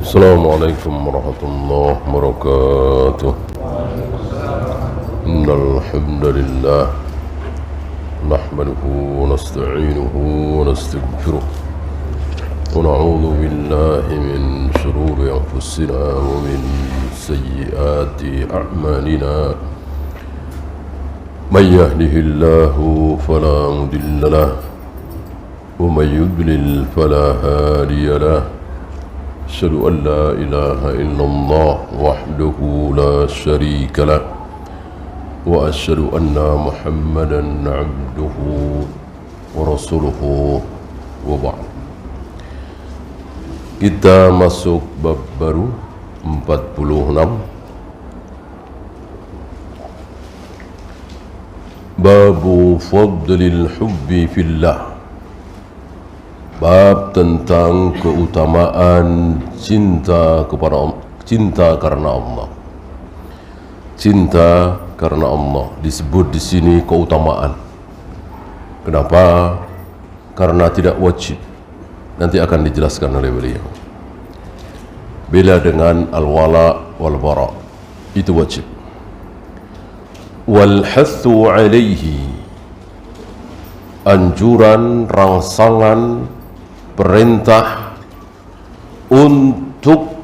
Assalamualaikum warahmatullahi wabarakatuh. Innal hamdalillah nahmaduhu wa nasta'inuhu wa nastaghfiruh wa na'udzu billahi min shururi anfusina wa min sayyiati a'malina. Man yahdihillahu fala mudilla lahu wa man yudlil fala hadiya lahu. Asyhadu an la ilaha illallah wahdahu la syarika lah wa asyhadu anna Muhammadan abduhu wa rasuluhu wa ba'd. Kita masuk bab baru 46, Babu fadlil hubbi fillah, bab tentang keutamaan cinta karena Allah. Cinta karena Allah disebut di sini keutamaan. Kenapa? Karena tidak wajib. Nanti akan dijelaskan oleh beliau. Beda dengan al-wala wal bara, itu wajib. Wal hathu alaihi, anjuran, rangsangan, perintah untuk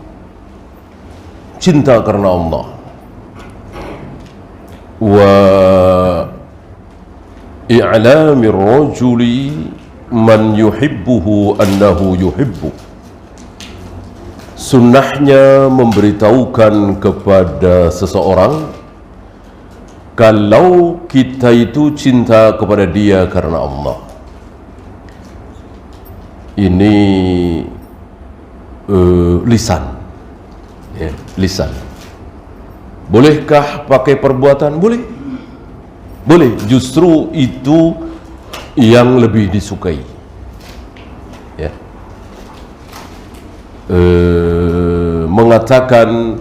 cinta karena Allah. Wa i'lamir rajuli man yuhibbuhu annahu yuhibbu, sunnahnya memberitahukan kepada seseorang kalau kita itu cinta kepada dia karena Allah. Ini lisan, ya, lisan. Bolehkah pakai perbuatan? Boleh, boleh. Justru itu yang lebih disukai. Ya. Mengatakan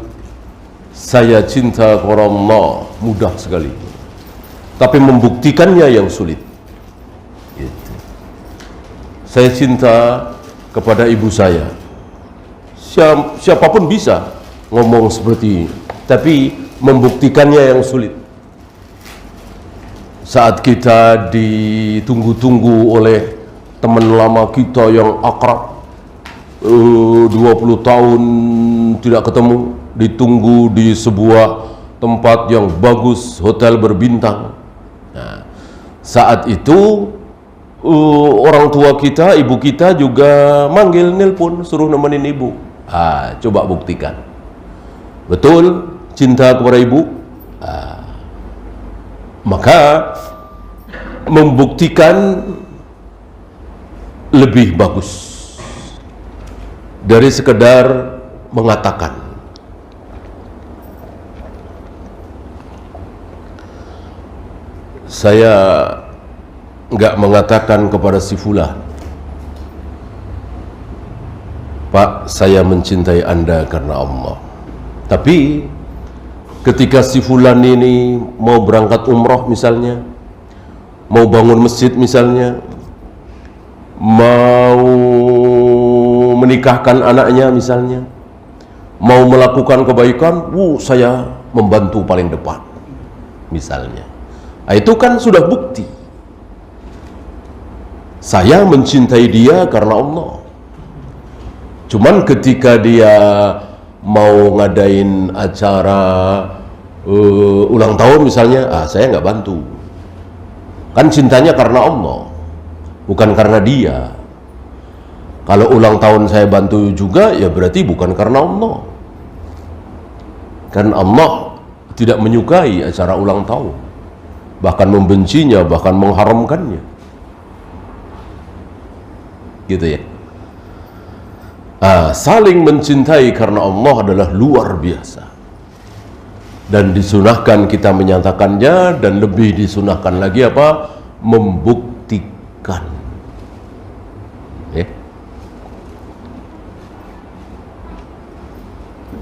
saya cinta kepada Allah mudah sekali, tapi membuktikannya yang sulit. Gitu. Saya cinta kepada ibu saya. Siapapun bisa ngomong seperti ini, tapi membuktikannya yang sulit. Saat kita ditunggu-tunggu oleh teman lama kita yang akrab, 20 tahun tidak ketemu, ditunggu di sebuah tempat yang bagus, hotel berbintang. Nah, saat itu orang tua kita, ibu kita juga manggil, nelpon, suruh nemenin ibu. Coba buktikan betul cinta kepada ibu. Maka membuktikan lebih bagus dari sekedar mengatakan. Saya enggak mengatakan kepada si fulan, Pak, saya mencintai Anda karena Allah. Tapi ketika si fulan ini mau berangkat umroh misalnya, mau bangun masjid misalnya, mau menikahkan anaknya misalnya, mau melakukan kebaikan, saya membantu paling depan misalnya. Itu kan sudah bukti saya mencintai dia karena Allah. Cuman ketika dia mau ngadain acara ulang tahun misalnya, saya nggak bantu. Kan cintanya karena Allah, bukan karena dia. Kalau ulang tahun saya bantu juga, ya berarti bukan karena Allah. Kan Allah tidak menyukai acara ulang tahun, bahkan membencinya, bahkan mengharamkannya. Gitu ya. Saling mencintai karena Allah adalah luar biasa, dan disunahkan kita menyatakannya, dan lebih disunahkan lagi apa? Membuktikan. Ya.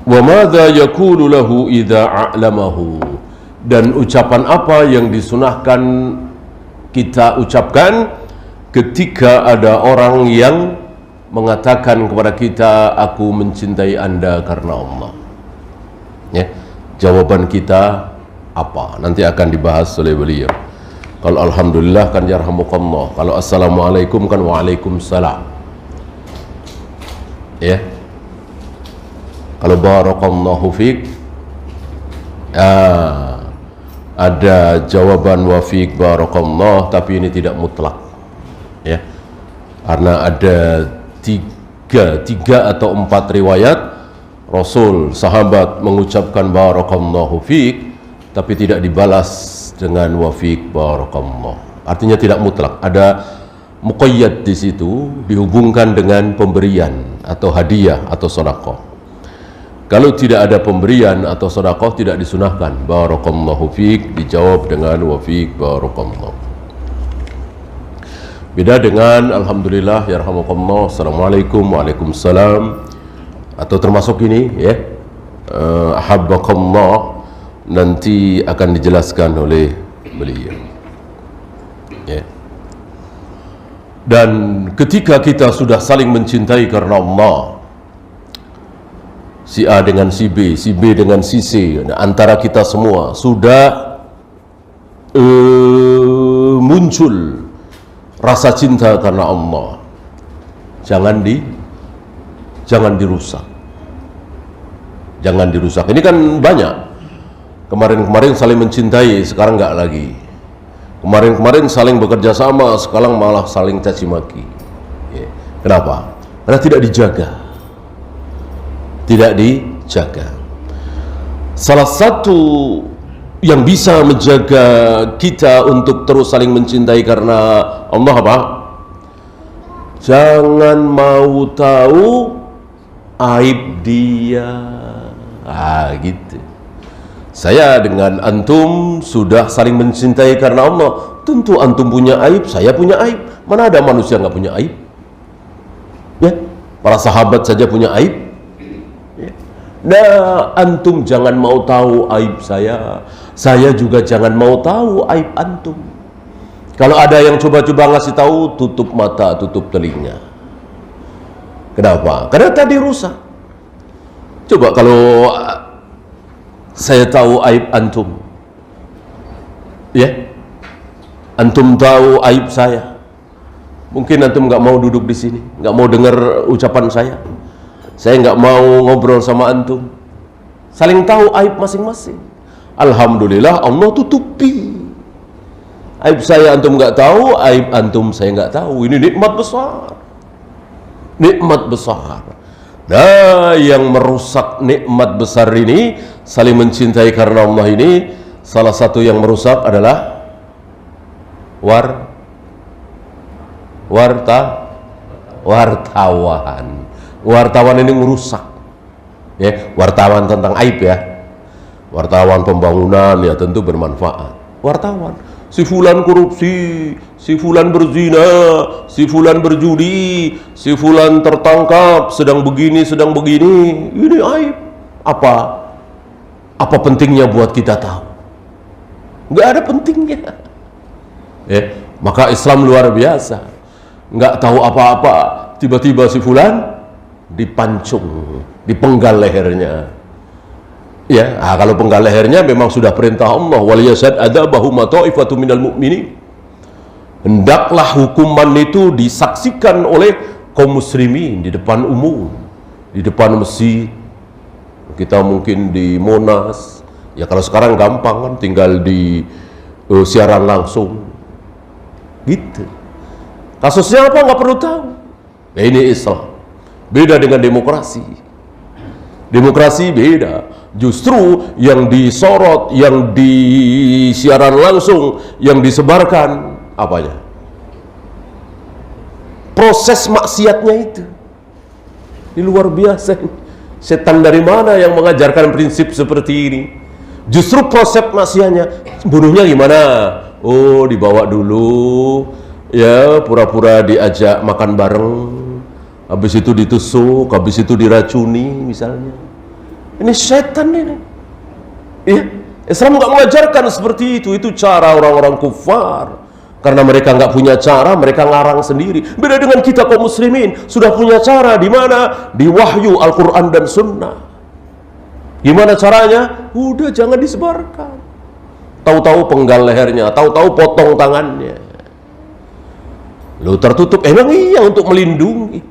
Wa madza yaqulu lahu idza a'lamahu, dan ucapan apa yang disunahkan kita ucapkan ketika ada orang yang mengatakan kepada kita, aku mencintai Anda karena Allah. Ya, jawaban kita apa? Nanti akan dibahas oleh beliau. Kalau alhamdulillah kan yarhamukallah. Kalau assalamualaikum kan waalaikumsalam. Ya. Kalau barakallahu fiik, ada jawaban wa fiik barakallah, tapi ini tidak mutlak. Ya. Karena ada tiga atau 4 riwayat Rasul, sahabat mengucapkan barakallahu fiik, tapi tidak dibalas dengan wa fiik barakallah. Artinya tidak mutlak. Ada muqayyad di situ, dihubungkan dengan pemberian atau hadiah atau sedekah. Kalau tidak ada pemberian atau sedekah, tidak disunahkan barakallahu fiik dijawab dengan wa fiik barakallah. Beda dengan alhamdulillah yarhamukallah, assalamualaikum, waalaikumsalam, atau termasuk ini ya, ahabbakallah, nanti akan dijelaskan oleh beliau. Ya. Dan ketika kita sudah saling mencintai karena Allah, si A dengan si B dengan si C, antara kita semua sudah muncul rasa cinta karena Allah, jangan dirusak. Jangan dirusak. Ini kan banyak. Kemarin-kemarin saling mencintai, sekarang enggak lagi. Kemarin-kemarin saling bekerja sama, sekarang malah saling caci maki. Ya. Kenapa? Karena tidak dijaga. Tidak dijaga. Salah satu yang bisa menjaga kita untuk terus saling mencintai karena Allah apa? Jangan mau tahu aib dia. Gitu. Saya dengan antum sudah saling mencintai karena Allah. Tentu antum punya aib, saya punya aib. Mana ada manusia nggak punya aib? Ya, para sahabat saja punya aib. Nah, antum jangan mau tahu aib saya juga jangan mau tahu aib antum. Kalau ada yang coba-coba ngasih tahu, tutup mata, tutup telinga. Kenapa? Karena tadi rusak. Coba kalau saya tahu aib antum, ya, antum tahu aib saya, mungkin antum nggak mau duduk di sini, nggak mau dengar ucapan saya nggak mau ngobrol sama antum. Saling tahu aib masing-masing. Alhamdulillah Allah tutupi aib saya, antum nggak tahu, aib antum saya nggak tahu. Ini nikmat besar, nikmat besar. Nah, yang merusak nikmat besar ini, saling mencintai karena Allah ini, salah satu yang merusak adalah wartawan. Wartawan ini merusak. Ya, wartawan tentang aib ya. Wartawan pembangunan ya tentu bermanfaat. Wartawan, si fulan korupsi, si fulan berzina, si fulan berjudi, si fulan tertangkap sedang begini. Ini aib. Apa pentingnya buat kita tahu? Nggak ada pentingnya. Ya, maka Islam luar biasa. Nggak tahu apa-apa, tiba-tiba si fulan dipancung, dipenggal lehernya. Ya, kalau penggal lehernya memang sudah perintah Allah, wal yashhad adabahu mata'ifatu minal mu'minin. Hendaklah hukuman itu disaksikan oleh kaum muslimin di depan umum, di depan masjid. Kita mungkin di Monas. Ya kalau sekarang gampang kan, tinggal di siaran langsung. Gitu. Kasusnya apa nggak perlu tahu. Ya, ini Islam. Beda dengan demokrasi. Demokrasi beda. Justru yang disorot, yang di siaran langsung, yang disebarkan apanya? Proses maksiatnya itu. Ini luar biasa. Setan dari mana yang mengajarkan prinsip seperti ini? Justru proses maksiatnya. Bunuhnya gimana? Oh, dibawa dulu, ya, pura-pura diajak makan bareng. Habis itu ditusuk, habis itu diracuni misalnya. Ini setan ini. Ya, Islam nggak mengajarkan seperti itu. Itu cara orang-orang kufar. Karena mereka nggak punya cara, mereka ngarang sendiri. Beda dengan kita kaum muslimin, sudah punya cara. Di mana? Di wahyu Al-Quran dan Sunnah. Gimana caranya? Udah, jangan disebarkan. Tahu-tahu penggal lehernya, tahu-tahu potong tangannya. Lo tertutup, emang iya untuk melindungi.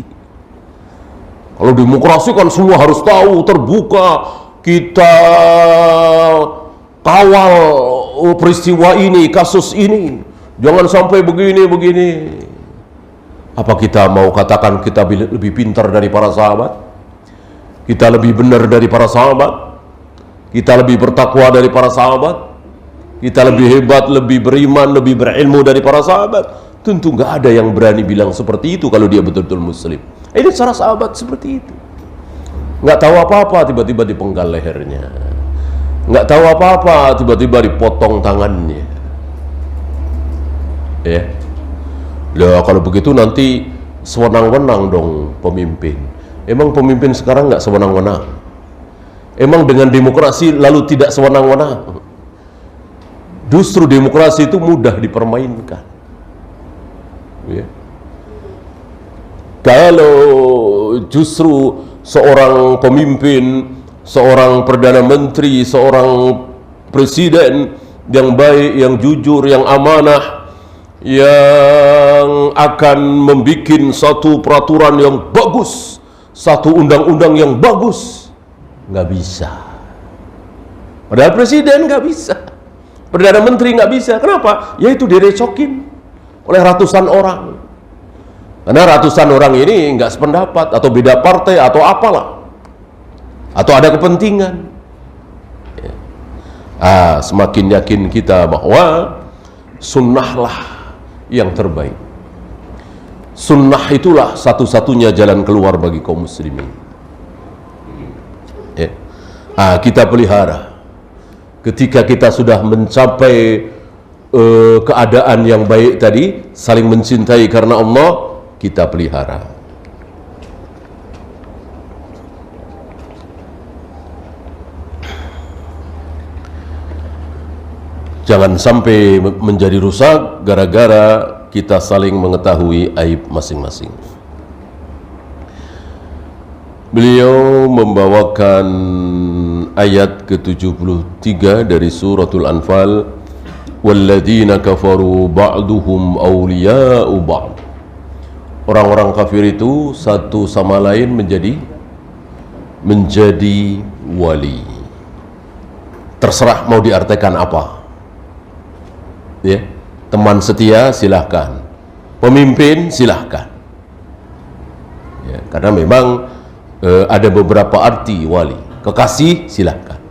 Kalau demokrasi kan semua harus tahu, terbuka. Kita kawal peristiwa ini, kasus ini. Jangan sampai begini. Apa kita mau katakan kita lebih pintar dari para sahabat? Kita lebih benar dari para sahabat? Kita lebih bertakwa dari para sahabat? Kita lebih hebat, lebih beriman, lebih berilmu dari para sahabat? Tentu nggak ada yang berani bilang seperti itu kalau dia betul-betul muslim. Ini cara sahabat seperti itu. Nggak tahu apa-apa, tiba-tiba dipenggal lehernya. Nggak tahu apa-apa, tiba-tiba dipotong tangannya. Ya, lah kalau begitu nanti sewenang-wenang dong pemimpin. Emang pemimpin sekarang nggak sewenang-wenang? Emang dengan demokrasi lalu tidak sewenang-wenang? Justru demokrasi itu mudah dipermainkan. Ya. Kalau justru seorang pemimpin, seorang perdana menteri, seorang presiden yang baik, yang jujur, yang amanah, yang akan membuat satu peraturan yang bagus, satu undang-undang yang bagus, nggak bisa. Padahal presiden nggak bisa, perdana menteri nggak bisa. Kenapa? Yaitu direcokin oleh ratusan orang. Karena ratusan orang ini nggak sependapat, atau beda partai, atau apalah, atau ada kepentingan. Semakin yakin kita bahwa sunnahlah yang terbaik. Sunnah itulah satu-satunya jalan keluar bagi kaum muslimin. Ya. Kita pelihara. Ketika kita sudah mencapai keadaan yang baik tadi, saling mencintai karena Allah, kita pelihara. Jangan sampai menjadi rusak gara-gara kita saling mengetahui aib masing-masing. Beliau membawakan ayat ke-73 dari suratul Anfal, walladzina kafaru ba'duhum awliya'u ba'd. Orang-orang kafir itu satu sama lain menjadi wali. Terserah mau diartikan apa. Ya, teman setia silahkan, pemimpin silahkan. Ya, karena memang ada beberapa arti wali. Kekasih silahkan.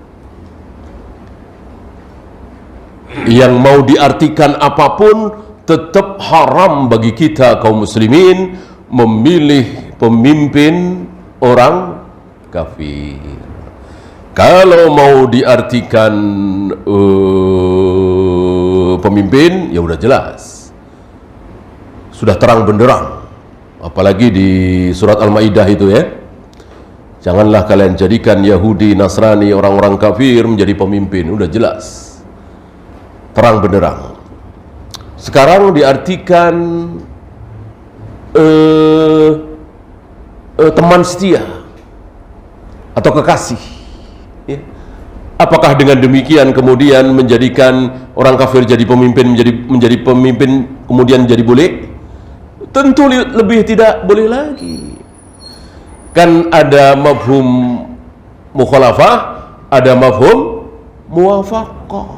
Yang mau diartikan apapun, tetap haram bagi kita kaum muslimin memilih pemimpin orang kafir. Kalau mau diartikan pemimpin, ya udah jelas, sudah terang benderang. Apalagi di surat Al-Maidah itu ya, janganlah kalian jadikan Yahudi, Nasrani, orang-orang kafir menjadi pemimpin. Udah jelas, terang benderang. Sekarang diartikan teman setia atau kekasih ya. Apakah dengan demikian kemudian menjadikan orang kafir jadi pemimpin, menjadi pemimpin kemudian jadi boleh? Tentu lebih tidak boleh lagi. Kan ada mafhum mukhalafah, ada mafhum muwafaqah.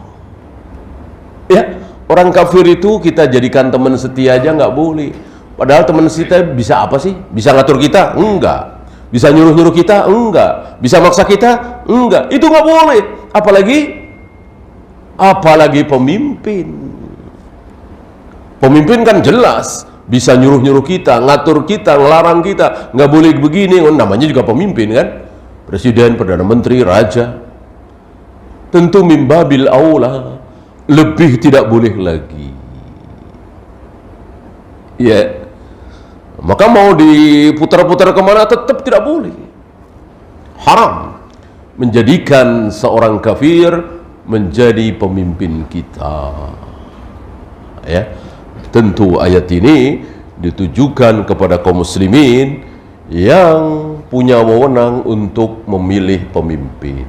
Ya, orang kafir itu kita jadikan teman setia aja nggak boleh. Padahal teman setia bisa apa sih? Bisa ngatur kita? Enggak. Bisa nyuruh-nyuruh kita? Enggak. Bisa maksa kita? Enggak. Itu nggak boleh. Apalagi pemimpin. Pemimpin kan jelas bisa nyuruh-nyuruh kita, ngatur kita, ngelarang kita. Nggak boleh begini. Namanya juga pemimpin kan? Presiden, perdana menteri, raja. Tentu mimbabil aula, lebih tidak boleh lagi. Ya. Maka mau diputar-putar kemana tetap tidak boleh. Haram menjadikan seorang kafir menjadi pemimpin kita. Ya. Tentu ayat ini ditujukan kepada kaum muslimin yang punya wewenang untuk memilih pemimpin.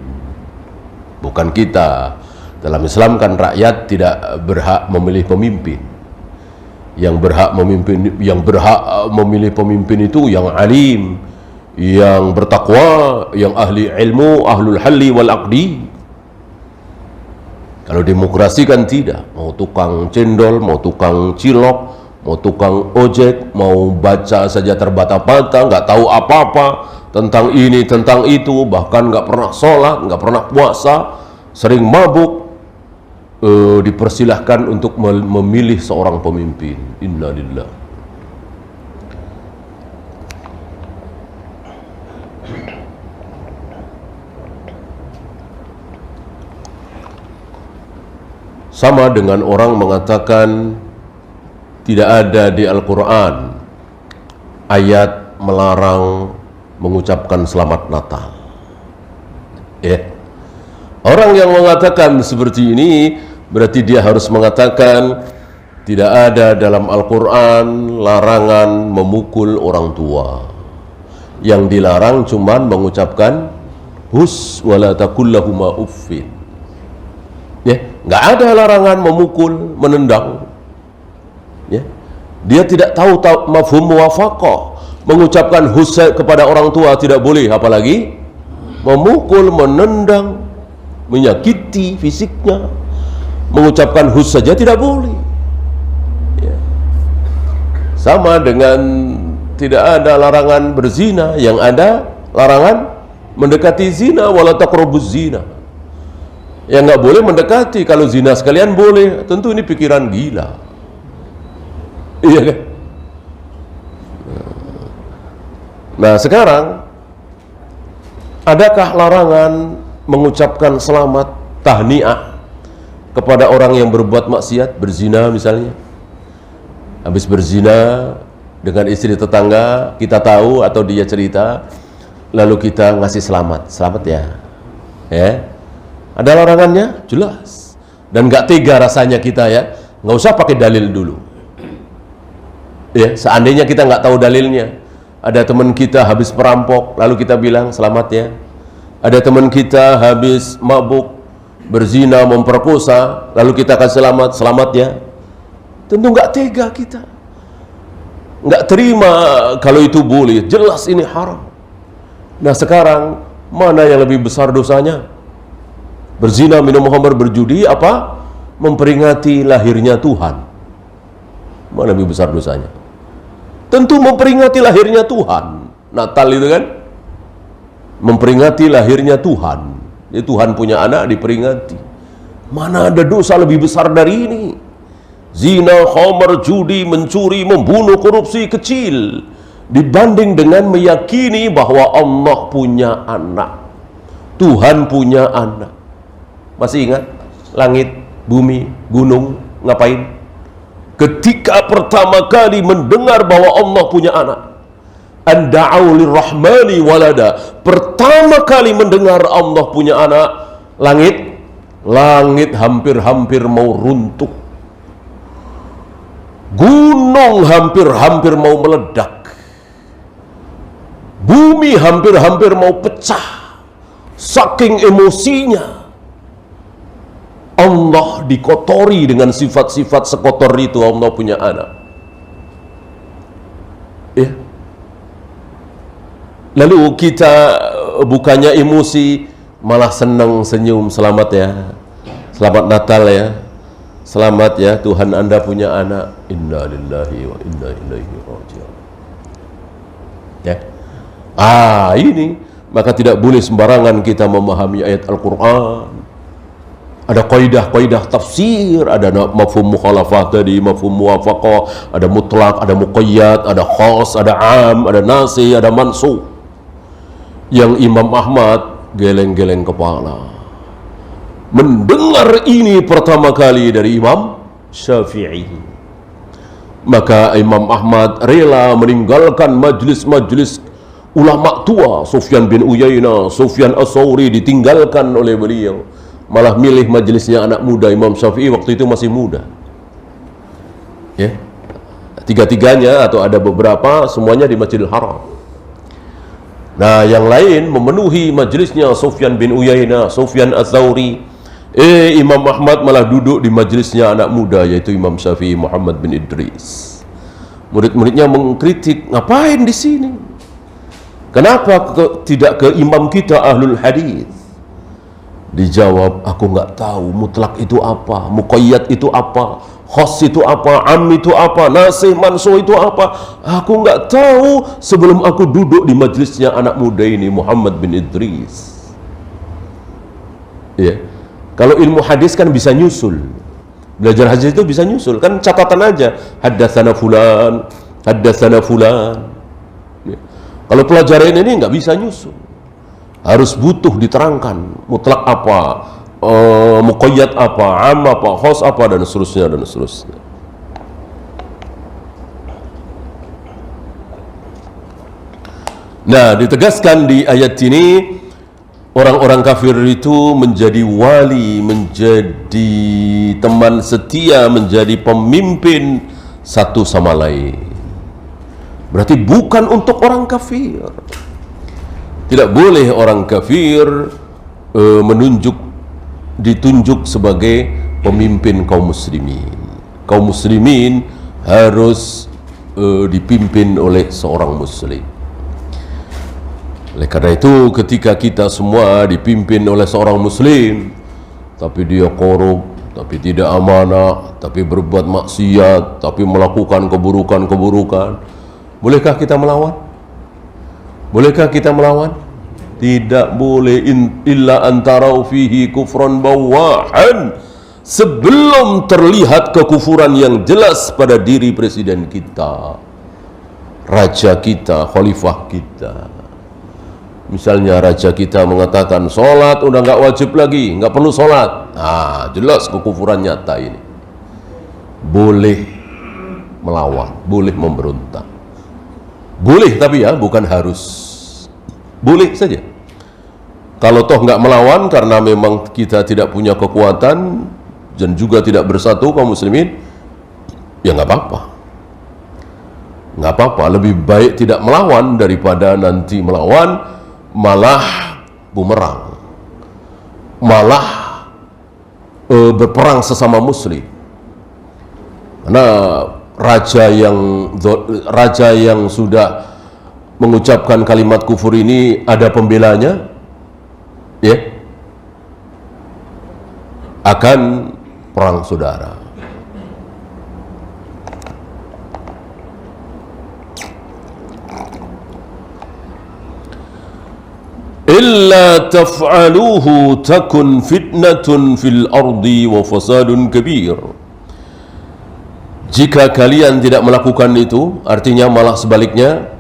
Bukan kita. Dalam Islam kan rakyat tidak berhak memilih pemimpin. Yang berhak memilih pemimpin itu yang alim, yang bertakwa, yang ahli ilmu, ahlul halli wal aqdi. Kalau demokrasi kan tidak, mau tukang cendol, mau tukang cilok, mau tukang ojek, mau baca saja terbata-bata, nggak tahu apa-apa tentang ini, tentang itu, bahkan nggak pernah sholat, nggak pernah puasa, sering mabuk, dipersilahkan untuk memilih seorang pemimpin. Innalillah. Sama dengan orang mengatakan tidak ada di Al-Quran ayat melarang mengucapkan selamat Natal. Orang yang mengatakan seperti ini berarti dia harus mengatakan tidak ada dalam Al-Quran larangan memukul orang tua. Yang dilarang cuman mengucapkan hus wala taqul lahuma uffin. Nggak ada larangan memukul, menendang. Dia tidak tahu mafhum muwafaqah. Mengucapkan hus kepada orang tua tidak boleh, apalagi memukul, menendang, menyakiti fisiknya. Mengucapkan hus saja tidak boleh. Sama dengan tidak ada larangan berzina, yang ada larangan mendekati zina, wala taqrabuz zina. Yang nggak boleh mendekati, kalau zina sekalian boleh. Tentu ini pikiran gila. Iya kan? Nah sekarang, adakah larangan mengucapkan selamat tahniah kepada orang yang berbuat maksiat, berzina misalnya? Habis berzina dengan istri tetangga, kita tahu atau dia cerita, lalu kita ngasih selamat ya. Ada larangannya? Jelas. Dan nggak tega rasanya kita nggak usah pakai dalil dulu. Seandainya kita nggak tahu dalilnya, ada teman kita habis perampok, lalu kita bilang selamat ya. Ada teman kita habis mabuk, berzina, memperkosa, lalu kita kasih selamat ya. Tentu nggak tega kita, nggak terima kalau itu boleh. Jelas ini haram. Nah sekarang mana yang lebih besar dosanya? Berzina, minum khamr, berjudi, apa? Memperingati lahirnya Tuhan. Mana lebih besar dosanya? Tentu memperingati lahirnya Tuhan. Natal itu kan memperingati lahirnya Tuhan. Jadi Tuhan punya anak diperingati. Mana ada dosa lebih besar dari ini? Zina, khamr, judi, mencuri, membunuh, korupsi kecil dibanding dengan meyakini bahwa Allah punya anak, Tuhan punya anak. Masih ingat langit, bumi, gunung ngapain? Ketika pertama kali mendengar bahwa Allah punya anak, anda'u lirrahmani walada, pertama kali mendengar Allah punya anak, langit hampir-hampir mau runtuh, gunung hampir-hampir mau meledak, bumi hampir-hampir mau pecah, saking emosinya. Allah dikotori dengan sifat-sifat sekotor itu. Allah punya anak. Lalu kita bukannya emosi, malah senang, senyum, selamat ya, selamat Natal ya, selamat ya, Tuhan Anda punya anak. Inna lillahi wa inna ilaihi raji'un. Ini maka tidak boleh sembarangan kita memahami ayat Al-Quran. Ada kaidah-kaidah tafsir, ada mafhum mukhalafah tadi, mafhum muwafaqah, ada mutlak, ada muqayyad, ada khas, ada am, ada nasi, ada mansukh. Yang Imam Ahmad geleng-geleng kepala mendengar ini pertama kali dari Imam Syafi'i. Maka Imam Ahmad rela meninggalkan majlis-majlis ulama tua, Sufyan bin Uyainah, Sufyan As-Sawri ditinggalkan oleh beliau. Malah milih majelisnya anak muda. Imam Syafi'i waktu itu masih muda. tiga-tiganya atau ada beberapa, semuanya di Masjidil Haram. Nah, yang lain memenuhi majelisnya Sufyan bin Uyainah, Sufyan Ats-Tsauri. Imam Ahmad malah duduk di majelisnya anak muda, yaitu Imam Syafi'i Muhammad bin Idris. Murid-muridnya mengkritik, ngapain di sini? Kenapa tidak ke imam kita Ahlul Hadis? Dijawab, aku nggak tahu mutlak itu apa, muqayyad itu apa, khas itu apa, am itu apa, nasih mansuh itu apa. Aku nggak tahu sebelum aku duduk di majelisnya anak muda ini, Muhammad bin Idris. Ya, kalau ilmu hadis kan bisa nyusul. Belajar hadis itu bisa nyusul, kan catatan aja. Haddatsana fulan, haddatsana fulan. Ya. Kalau pelajaran ini nggak bisa nyusul. Harus butuh diterangkan mutlak apa, muqayyad apa, am apa, khas apa, dan seterusnya dan seterusnya. Nah, ditegaskan di ayat ini orang-orang kafir itu menjadi wali, menjadi teman setia, menjadi pemimpin satu sama lain. Berarti bukan untuk orang kafir. Tidak boleh orang kafir ditunjuk sebagai pemimpin kaum muslimin. Kaum muslimin harus dipimpin oleh seorang muslim. Oleh karena itu, ketika kita semua dipimpin oleh seorang muslim, tapi dia korup, tapi tidak amanah, tapi berbuat maksiat, tapi melakukan keburukan-keburukan, bolehkah kita melawan? Bolehkah kita melawan? Tidak boleh, illa antarau fihi kufran bawahan, sebelum terlihat kekufuran yang jelas pada diri presiden kita, raja kita, khalifah kita. Misalnya raja kita mengatakan sholat udah nggak wajib lagi, nggak perlu sholat. Nah, jelas kekufuran nyata ini. Boleh melawan, boleh memberontak. Boleh, tapi ya bukan harus. Boleh saja. Kalau toh nggak melawan karena memang kita tidak punya kekuatan dan juga tidak bersatu kaum muslimin, ya nggak apa-apa. Nggak apa-apa. Lebih baik tidak melawan daripada nanti melawan malah bumerang, malah berperang sesama muslim. Karena raja yang sudah mengucapkan kalimat kufur ini ada pembelanya, ya, akan perang saudara. Illa taf'aluhu takun fitnatun fil ardi wa fasadun kabir. Jika kalian tidak melakukan itu, artinya malah sebaliknya,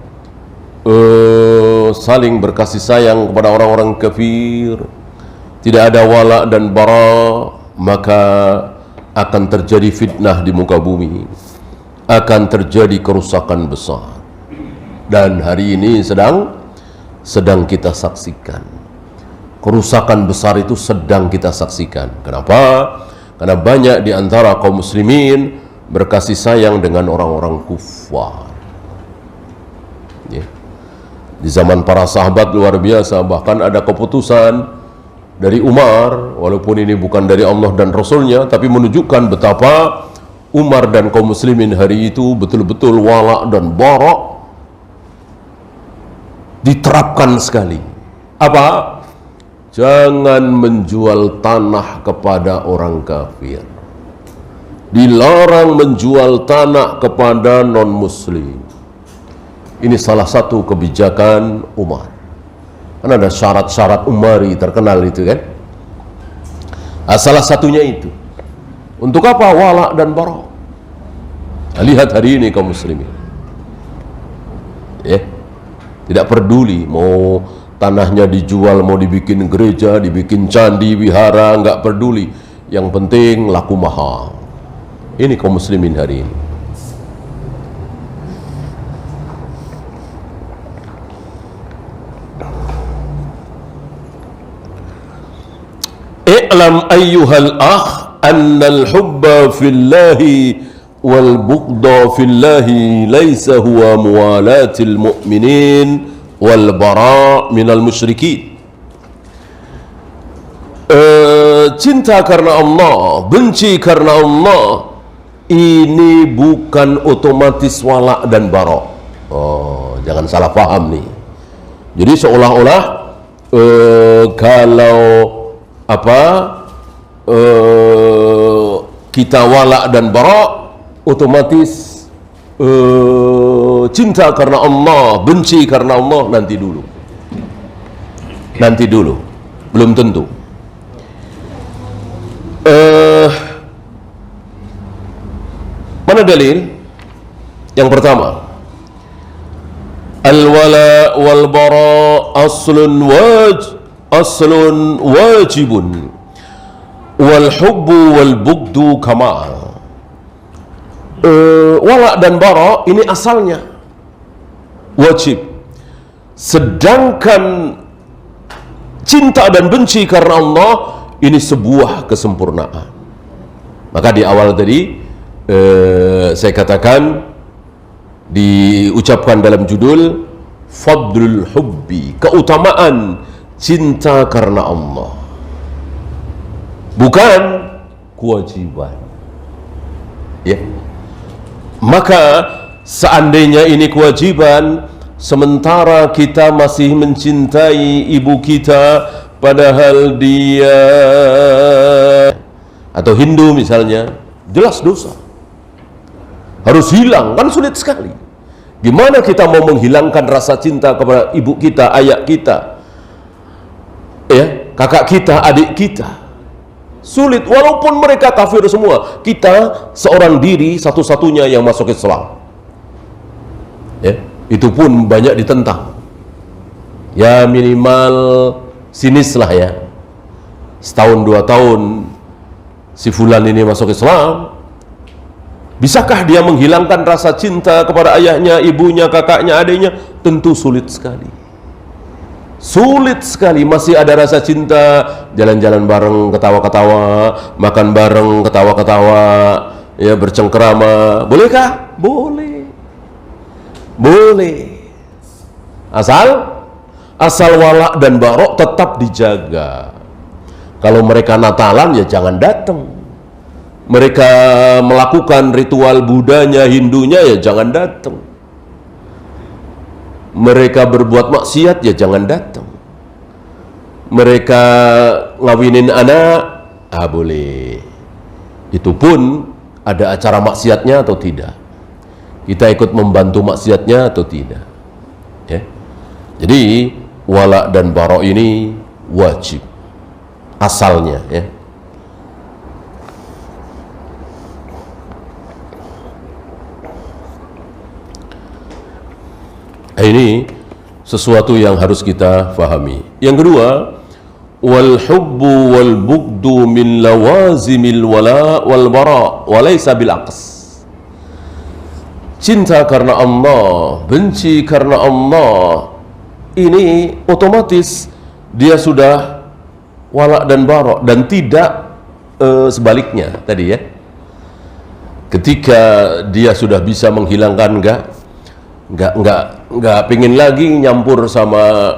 saling berkasih sayang kepada orang-orang kafir, tidak ada wala dan bara, maka akan terjadi fitnah di muka bumi, akan terjadi kerusakan besar. Dan hari ini sedang kita saksikan. Kerusakan besar itu sedang kita saksikan. Kenapa? Karena banyak di antara kaum muslimin berkasih sayang dengan orang-orang kufar. Ya. Di zaman para sahabat luar biasa, bahkan ada keputusan dari Umar, walaupun ini bukan dari Allah dan Rasulnya, tapi menunjukkan betapa Umar dan kaum muslimin hari itu betul-betul wala dan bara diterapkan sekali. Apa? Jangan menjual tanah kepada orang kafir. Dilarang menjual tanah kepada non-muslim. Ini salah satu kebijakan Umar. Kan ada syarat-syarat Umari terkenal itu kan. Salah satunya itu. Untuk apa? Wala dan bara. Lihat hari ini kaum muslimin. Tidak peduli mau tanahnya dijual, mau dibikin gereja, dibikin candi, wihara, nggak peduli. Yang penting laku mahal. Ini kaum muslimin hari ini. I'lam ayyuhal akh annal hubba fillahi wal bughda fillahi laisa huwa muwalatil mu'minin wal bara' minal musyrikin. Cinta karena Allah, benci karena Allah, ini bukan otomatis wala dan bara'. Oh, jangan salah paham nih. Jadi seolah-olah kalau kita wala dan bara', otomatis cinta karena Allah, benci karena Allah. Nanti dulu, belum tentu. Mana dalil? Yang pertama, al-wala wal bara aslun wajibun wal hubbu wal bughdu kamal. Wala dan bara ini asalnya wajib, sedangkan cinta dan benci karena Allah ini sebuah kesempurnaan. Maka di awal tadi saya katakan, diucapkan dalam judul fadlul hubbi, keutamaan cinta karena Allah, bukan kewajiban. Ya. Maka seandainya ini kewajiban, sementara kita masih mencintai ibu kita, padahal dia atau Hindu misalnya, jelas dosa, harus hilang, kan sulit sekali. Gimana kita mau menghilangkan rasa cinta kepada ibu kita, ayah kita, ya, kakak kita, adik kita? Sulit, walaupun mereka kafir semua. Kita seorang diri satu-satunya yang masuk Islam. Ya, itu pun banyak ditentang. Ya minimal sinis lah ya. Setahun 2 tahun si fulan ini masuk Islam. Bisakah dia menghilangkan rasa cinta kepada ayahnya, ibunya, kakaknya, adiknya? Tentu sulit sekali. Sulit sekali. Masih ada rasa cinta, jalan-jalan bareng, ketawa-ketawa, makan bareng, ketawa-ketawa, ya, bercengkerama. Bolehkah? Boleh. Boleh. Asal wala dan barok tetap dijaga. Kalau mereka Natalan, ya jangan datang. Mereka melakukan ritual Budanya, Hindunya, ya jangan datang. Mereka berbuat maksiat, ya jangan datang. Mereka ngawinin anak, boleh. Itu pun ada acara maksiatnya atau tidak. Kita ikut membantu maksiatnya atau tidak. Ya. Jadi wala dan bara ini wajib asalnya, ya. Ini sesuatu yang harus kita fahami. Yang kedua, wal hubbu wal bughdu min lawazimil wala wal bara wa laysa bil aqs. Cinta karena Allah, benci karena Allah, ini otomatis dia sudah wala dan bara, dan tidak sebaliknya tadi, ya. Ketika dia sudah bisa menghilangkan nggak pengen lagi nyampur sama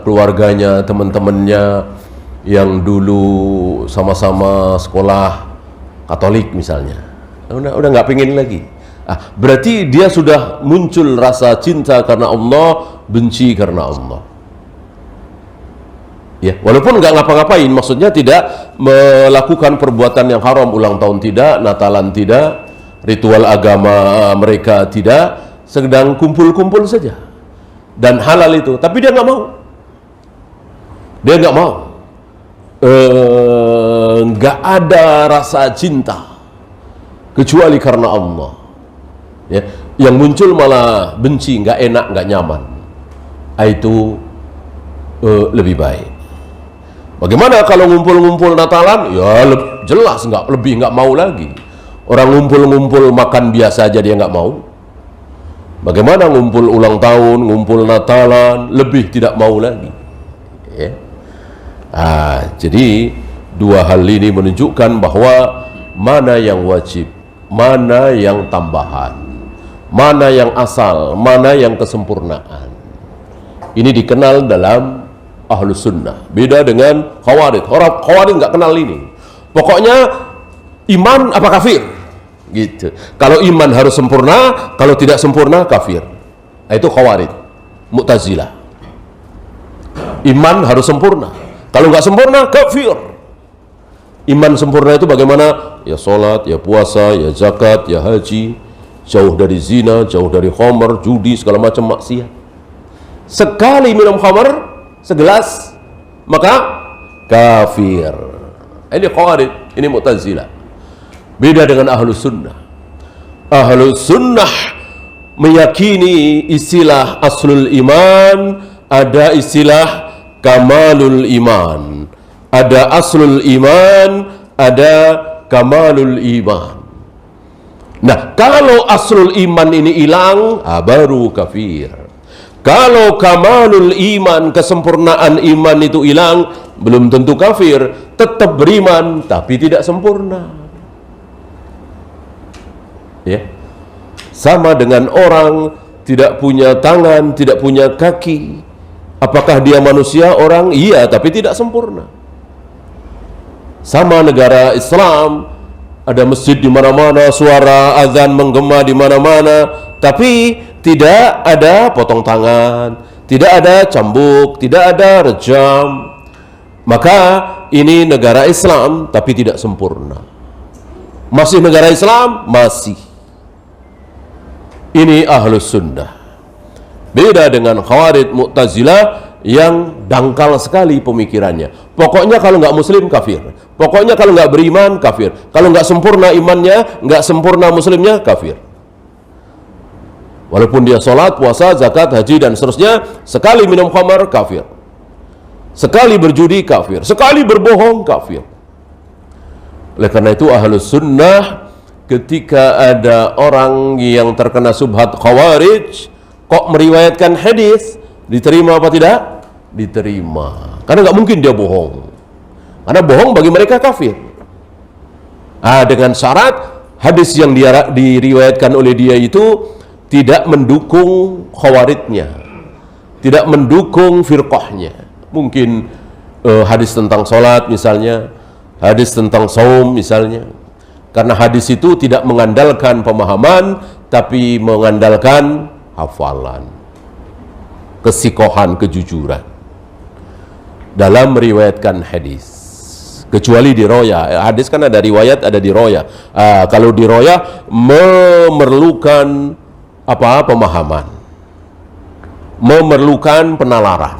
keluarganya, teman-temannya yang dulu sama-sama sekolah Katolik misalnya, udah nggak pengen lagi. Berarti dia sudah muncul rasa cinta karena Allah, benci karena Allah. Ya, walaupun nggak ngapa-ngapain, maksudnya tidak melakukan perbuatan yang haram, ulang tahun tidak, Natalan tidak, ritual agama mereka tidak, sedang kumpul-kumpul saja dan halal itu, tapi dia nggak mau. Nggak ada rasa cinta kecuali karena Allah, ya. Yang muncul malah benci, nggak enak, nggak nyaman. Itu lebih baik. Bagaimana kalau ngumpul-ngumpul Natalan? Ya jelas nggak mau lagi. Orang ngumpul-ngumpul makan biasa aja dia nggak mau. Bagaimana ngumpul ulang tahun, ngumpul Natalan, lebih tidak mau lagi. Ya. Jadi dua hal ini menunjukkan bahwa mana yang wajib, mana yang tambahan, mana yang asal, mana yang kesempurnaan. Ini dikenal dalam Ahlus Sunnah. Beda dengan Khawarij. Orang Khawarij nggak kenal ini. Pokoknya iman apa kafir, gitu. Kalau iman harus sempurna, kalau tidak sempurna kafir. Nah, itu Khawarij. Mu'tazilah. Iman harus sempurna. Kalau nggak sempurna kafir. Iman sempurna itu bagaimana? Ya sholat, ya puasa, ya zakat, ya haji, jauh dari zina, jauh dari khamar, judi, segala macam maksiat. Sekali minum khamar segelas, maka kafir. Ini Khawarij, ini Mu'tazilah. Beda dengan Ahlus Sunnah. Ahlus Sunnah meyakini istilah aslul iman, ada istilah kamalul iman. Ada aslul iman, ada kamalul iman. Nah, kalau aslul iman ini hilang, baru kafir. Kalau kamalul iman, kesempurnaan iman itu hilang, belum tentu kafir, tetap beriman tapi tidak sempurna. Ya. Sama dengan orang tidak punya tangan, tidak punya kaki. Apakah dia manusia? Orang iya, tapi tidak sempurna. Sama negara Islam, ada masjid di mana-mana, suara azan menggema di mana-mana, tapi tidak ada potong tangan, tidak ada cambuk, tidak ada rejam. Maka ini negara Islam tapi tidak sempurna. Masih negara Islam? Masih. Ini Ahlus Sunnah. Beda dengan Khawarij, Mu'tazilah yang dangkal sekali pemikirannya. Pokoknya kalau nggak muslim kafir. Pokoknya kalau nggak beriman kafir. Kalau nggak sempurna imannya, nggak sempurna muslimnya kafir. Walaupun dia sholat, puasa, zakat, haji dan seterusnya, sekali minum khamar kafir. Sekali berjudi kafir. Sekali berbohong kafir. Oleh karena itu Ahlus Sunnah ketika ada orang yang terkena subhat Khawarij kok meriwayatkan hadis, diterima apa tidak? Diterima. Karena nggak mungkin dia bohong. Karena bohong bagi mereka kafir. Dengan syarat hadis yang diriwayatkan oleh dia itu tidak mendukung Khawarijnya, tidak mendukung firqahnya. Mungkin hadis tentang sholat misalnya, hadis tentang saum misalnya. Karena hadis itu tidak mengandalkan pemahaman, tapi mengandalkan hafalan, kesikohan, kejujuran dalam meriwayatkan hadis. Kecuali di roya, hadis kan ada riwayat, ada di roya. Kalau di roya memerlukan pemahaman, memerlukan penalaran.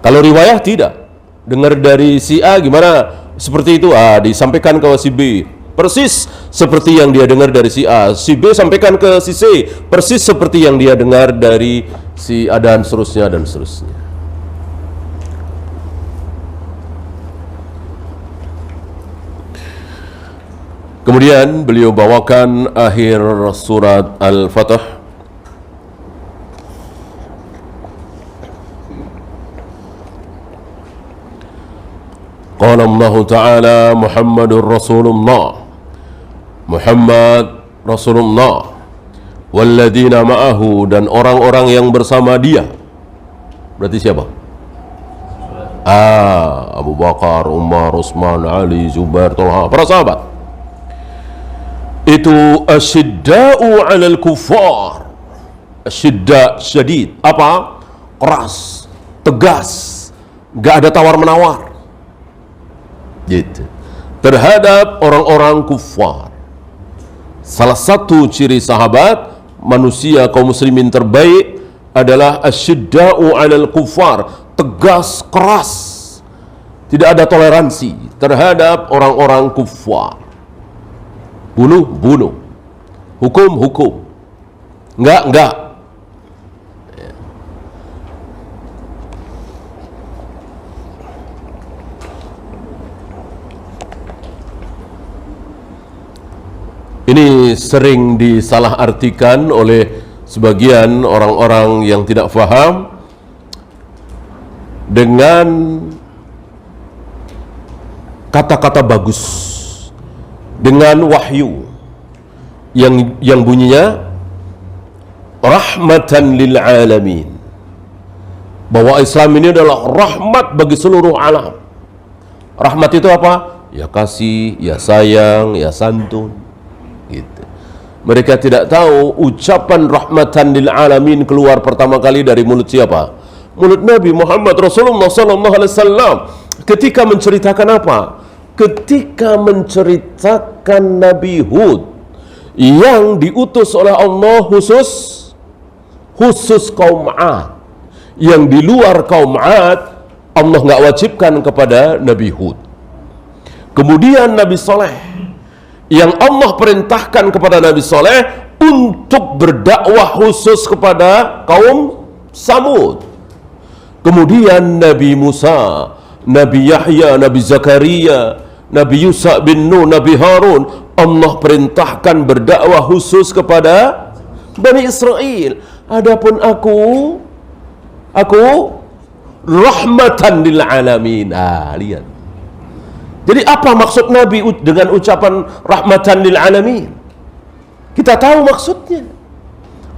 Kalau riwayat tidak, dengar dari si A gimana, seperti itu, disampaikan ke si B, persis seperti yang dia dengar dari si A. Si B sampaikan ke si C, persis seperti yang dia dengar dari si A dan seterusnya dan seterusnya. Kemudian beliau bawakan akhir surat Al-Fatih. Qala Allah Ta'ala Muhammadur Rasulullah, Muhammad Rasulullah, walladzina ma'ahu, dan orang-orang yang bersama dia. Berarti siapa? Abu Bakar, Umar, Utsman, Ali, Zubair, Talha, para sahabat. Itu asyidda'u 'alal kuffar. Asyidda, syadid. Apa? Keras, tegas, gak ada tawar-menawar. Gitu. Terhadap orang-orang kufar. Salah satu ciri sahabat, manusia kaum muslimin terbaik adalah asyidda'u 'alal kuffar, tegas, keras. Tidak ada toleransi terhadap orang-orang kufar. Bunuh, bunuh. Hukum, hukum. Enggak. Ini sering disalahartikan oleh sebagian orang-orang yang tidak faham dengan kata-kata bagus, dengan wahyu yang bunyinya rahmatan lil alamin, bahwa Islam ini adalah rahmat bagi seluruh alam. Rahmat itu apa? Ya kasih, ya sayang, ya santun, gitu. Mereka tidak tahu ucapan rahmatan lil alamin keluar pertama kali dari mulut siapa? Mulut Nabi Muhammad Rasulullah sallallahu alaihi wasallam. Ketika menceritakan apa? Ketika menceritakan Nabi Hud yang diutus oleh Allah khusus kaum 'Ad. Yang di luar kaum 'Ad Allah nggak wajibkan kepada Nabi Hud. Kemudian Nabi Saleh yang Allah perintahkan kepada Nabi Saleh untuk berdakwah khusus kepada kaum Samud. Kemudian Nabi Musa, Nabi Yahya, Nabi Zakaria, Nabi Yusuf bin Nun, Nabi Harun, Allah perintahkan berdakwah khusus kepada Bani Israel. Adapun aku rahmatan lil alamin. Lihat. Jadi apa maksud Nabi dengan ucapan rahmatan lil alamin? Kita tahu maksudnya.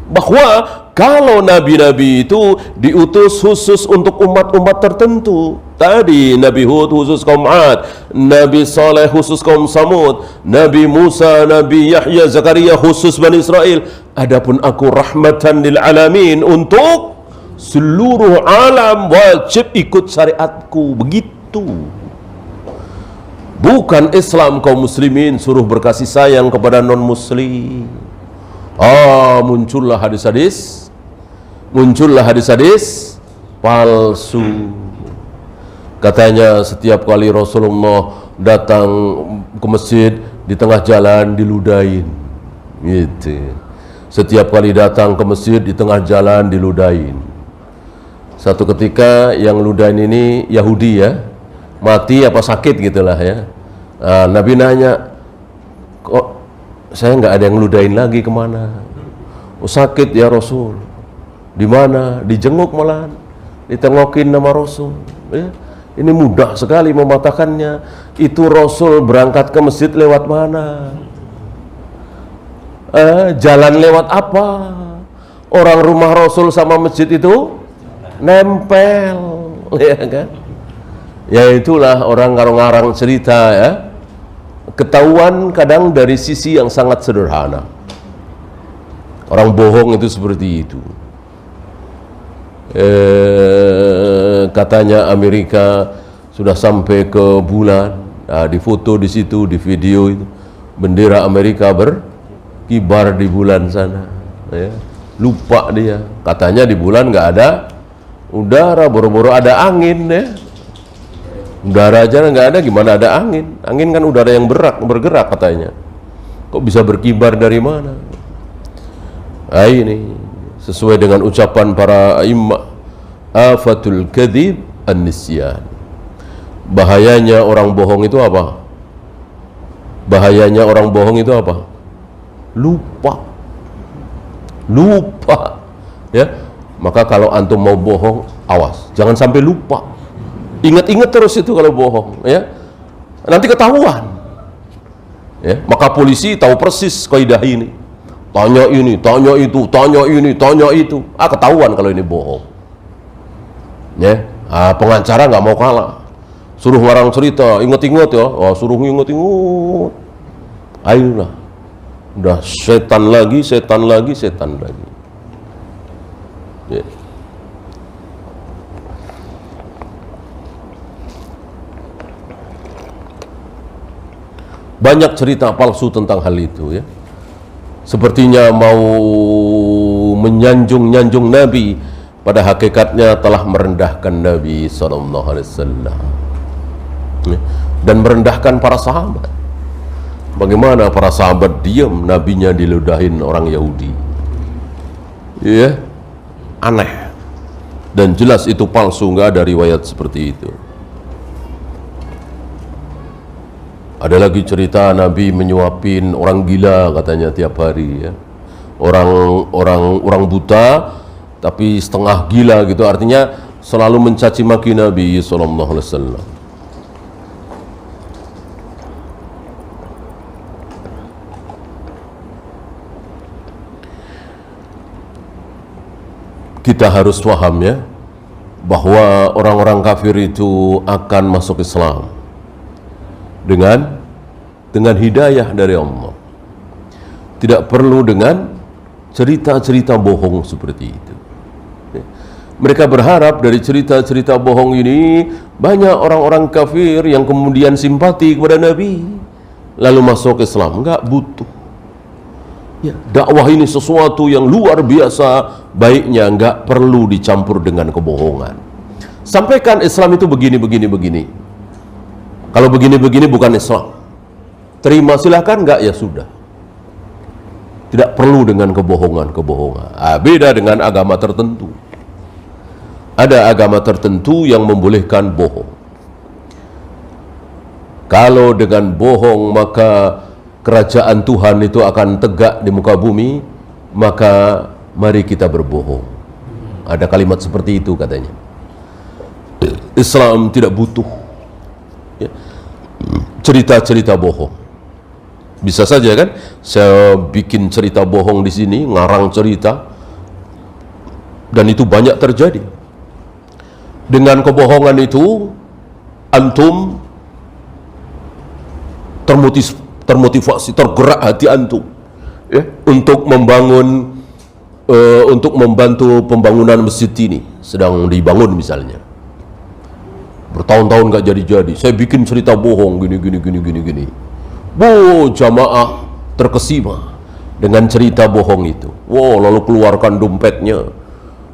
Bahwa kalau nabi-nabi itu diutus khusus untuk umat-umat tertentu. Tadi Nabi Hud khusus kaum 'Ad, Nabi Saleh khusus kaum Samud, Nabi Musa, Nabi Yahya, Zakaria khusus Bani Israel. Adapun aku rahmatan lil alamin, untuk seluruh alam wajib ikut syariatku. Begitu. Bukan Islam kaum muslimin suruh berkasih sayang kepada non muslim. Muncullah hadis-hadis palsu. Katanya setiap kali Rasulullah datang ke masjid, di tengah jalan diludahin, gitu. Setiap kali datang ke masjid, di tengah jalan diludahin. Satu ketika yang ludahin ini Yahudi, ya, mati apa sakit gitulah, ya. Nabi nanya, kok saya nggak ada yang ludahin lagi, kemana? Oh, sakit ya Rasul. Di mana? Dijenguk malahan, ditengokin nama Rasul, ya. Ini mudah sekali mematakannya. Itu Rasul berangkat ke masjid lewat mana? Jalan lewat apa? Orang rumah Rasul sama masjid itu nempel, ya kan? Ya itulah orang ngarang-ngarang cerita, ya. Ketahuan kadang dari sisi yang sangat sederhana. Orang bohong itu seperti itu. Katanya Amerika sudah sampai ke bulan. Di foto di situ, di video itu, bendera Amerika berkibar di bulan sana, ya. Lupa dia, katanya di bulan nggak ada udara, boro-boro ada angin, ya. Udara aja nggak ada, gimana ada angin? Angin kan udara yang bergerak katanya. Kok bisa berkibar dari mana? Ini sesuai dengan ucapan para imam, afatul kadzib an-nisyan. Bahayanya orang bohong itu apa? Bahayanya orang bohong itu apa? Lupa, ya. Maka kalau antum mau bohong, awas, jangan sampai lupa. Ingat-ingat terus itu kalau bohong, ya. Nanti ketahuan, ya. Maka polisi tahu persis kaidah ini. Tanya ini, tanya itu, tanya ini, tanya itu. Ketahuan kalau ini bohong, ya. Pengacara nggak mau kalah, suruh ngarang cerita, inget-inget ya. Suruh inget-inget. Ayolah, udah setan lagi, ya. Banyak cerita palsu tentang hal itu, ya. Sepertinya mau menyanjung-nyanjung Nabi, pada hakikatnya telah merendahkan Nabi SAW, ya. Dan merendahkan para sahabat. Bagaimana para sahabat diam, nabinya diludahin orang Yahudi, ya. Aneh. Dan jelas itu palsu, nggak ada riwayat seperti itu. Ada lagi cerita Nabi menyuapin orang gila katanya tiap hari, ya. Orang buta tapi setengah gila gitu, artinya selalu mencaci maki Nabi sallallahu alaihi wasallam. kita harus paham ya, bahwa orang-orang kafir itu akan masuk Islam dengan hidayah dari Allah. Tidak perlu dengan cerita-cerita bohong seperti itu. Mereka berharap dari cerita-cerita bohong ini banyak orang-orang kafir yang kemudian simpati kepada Nabi lalu masuk Islam. Enggak butuh. Ya, dakwah ini sesuatu yang luar biasa baiknya, enggak perlu dicampur dengan kebohongan. Sampaikan Islam itu begini. Kalau begini bukan Islam. Terima silahkan, enggak ya sudah. Tidak perlu dengan kebohongan. Beda dengan agama tertentu. Ada agama tertentu yang membolehkan bohong. Kalau dengan bohong maka kerajaan Tuhan itu akan tegak di muka bumi, maka mari kita berbohong. Ada kalimat seperti itu katanya. Islam tidak butuh ya, cerita-cerita bohong. Bisa saja kan, saya bikin cerita bohong di sini, ngarang cerita, dan itu banyak terjadi. Dengan kebohongan itu, antum termotivasi, tergerak hati antum ya, untuk membantu pembangunan masjid ini sedang dibangun misalnya. Bertahun-tahun nggak jadi-jadi. Saya bikin cerita bohong gini. Jamaah terkesima dengan cerita bohong itu. Lalu keluarkan dompetnya,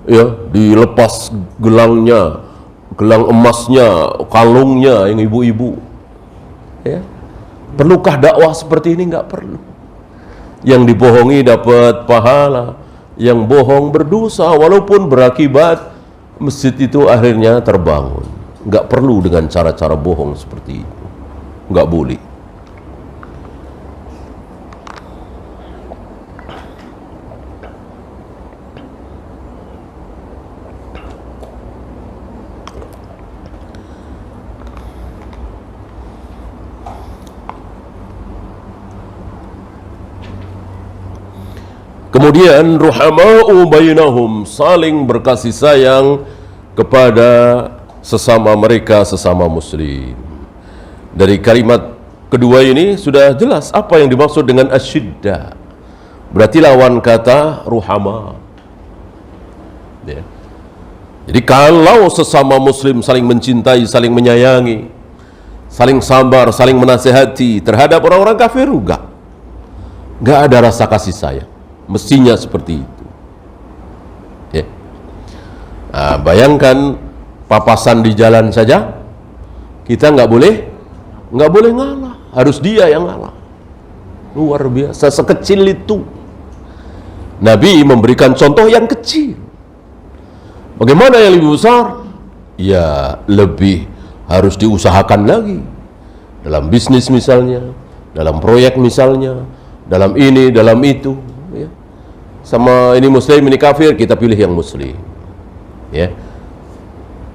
ya, dilepas gelangnya, gelang emasnya, kalungnya yang ibu-ibu. Ya. Perlukah dakwah seperti ini? Nggak perlu. Yang dibohongi dapat pahala, yang bohong berdosa, walaupun berakibat masjid itu akhirnya terbangun. Nggak perlu dengan cara-cara bohong seperti itu. Nggak boleh. Kemudian ruhama'u bainahum, saling berkasih sayang kepada sesama mereka, sesama muslim. Dari kalimat kedua ini sudah jelas apa yang dimaksud dengan asyidda. Berarti lawan kata ruhama. Ya. Jadi kalau sesama muslim saling mencintai, saling menyayangi, saling sabar, saling menasehati terhadap orang-orang kafir, enggak ada rasa kasih sayang. Mestinya seperti itu. Ya. Nah, bayangkan papasan di jalan saja, kita nggak boleh ngalah, harus dia yang ngalah. Luar biasa, sekecil itu. Nabi memberikan contoh yang kecil. Bagaimana yang lebih besar? Ya, lebih harus diusahakan lagi. Dalam bisnis misalnya, dalam proyek misalnya, dalam ini, dalam itu. Ya. Sama ini muslim, ini kafir, kita pilih yang muslim. Ya.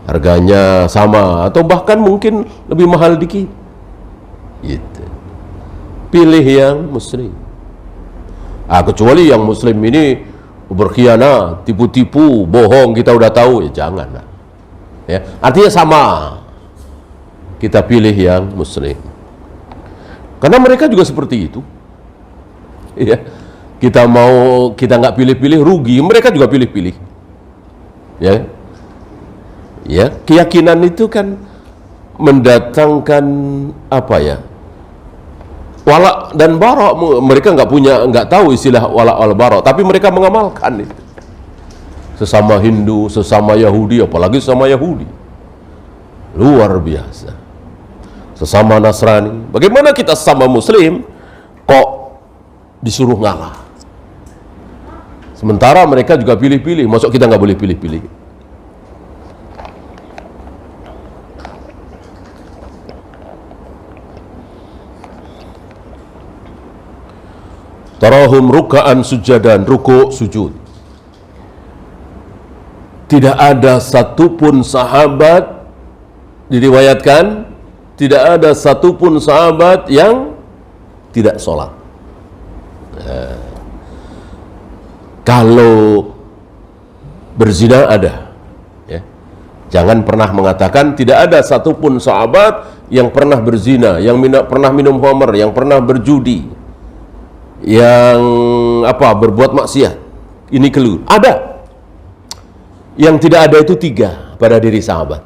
Harganya sama atau bahkan mungkin lebih mahal dikit. Gitu. Pilih yang muslim. Kecuali yang muslim ini berkhianat, tipu-tipu, bohong, kita udah tahu, ya jangan. Ya. Artinya sama. Kita pilih yang muslim. Karena mereka juga seperti itu. Ya. Kita nggak pilih-pilih rugi, mereka juga pilih-pilih. Ya. Ya, keyakinan itu kan mendatangkan apa ya? Wala dan bara. Mereka nggak tahu istilah wala wal bara, tapi mereka mengamalkan itu. Sesama Hindu, sesama Yahudi, apalagi sesama Yahudi. Luar biasa. Sesama Nasrani. Bagaimana kita sesama Muslim kok disuruh ngalah? Sementara mereka juga pilih-pilih, masuk kita nggak boleh pilih-pilih. Tarahum ruka'an sujadan, ruku' sujud. Tidak ada satupun sahabat, diriwayatkan, tidak ada satupun sahabat yang tidak sholat. Kalau berzina ada. Ya. Jangan pernah mengatakan tidak ada satupun sahabat yang pernah berzina, yang pernah minum khamr, yang pernah berjudi, yang berbuat maksiat. Ini keliru. Ada. Yang tidak ada itu 3 pada diri sahabat.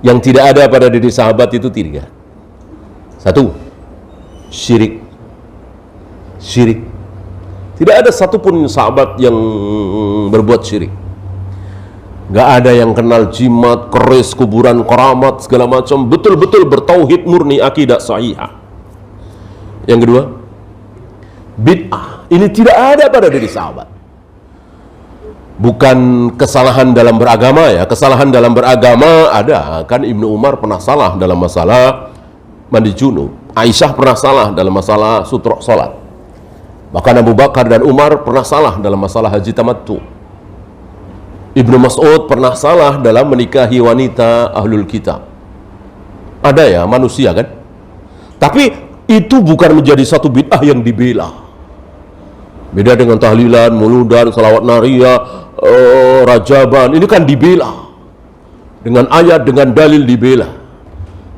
Yang tidak ada pada diri sahabat itu 3. 1. Syirik. Syirik. Tidak ada satupun sahabat yang berbuat syirik. Gak ada yang kenal jimat, keris, kuburan, keramat, segala macam. Betul-betul bertauhid murni, akidah sahihah. Yang kedua, bid'ah. Ini tidak ada pada diri sahabat. Bukan kesalahan dalam beragama ya. Kesalahan dalam beragama ada. Kan Ibnu Umar pernah salah dalam masalah mandi junub. Aisyah pernah salah dalam masalah sutruk salat. Bahkan Abu Bakar dan Umar pernah salah dalam masalah haji tamattu. Ibnu Mas'ud pernah salah dalam menikahi wanita ahlul kitab. Ada ya manusia kan? Tapi itu bukan menjadi satu bid'ah yang dibela. Beda dengan tahlilan, muludan, salawat nariyah, rajaban. Ini kan dibela. Dengan ayat, dengan dalil dibela.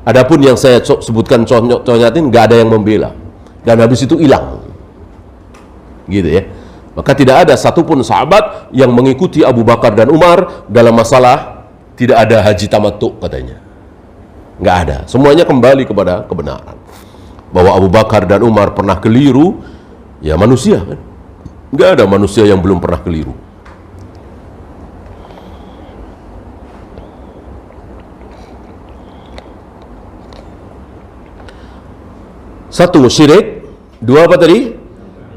Adapun yang saya sebutkan contohnya ini nggak ada yang membela. Dan habis itu hilang. Gitu ya. Maka tidak ada satupun sahabat yang mengikuti Abu Bakar dan Umar dalam masalah tidak ada haji tamattu katanya. Nggak ada. Semuanya kembali kepada kebenaran. Bahwa Abu Bakar dan Umar pernah keliru, ya manusia kan. Nggak ada manusia yang belum pernah keliru. Satu, syirik. 2 apa tadi?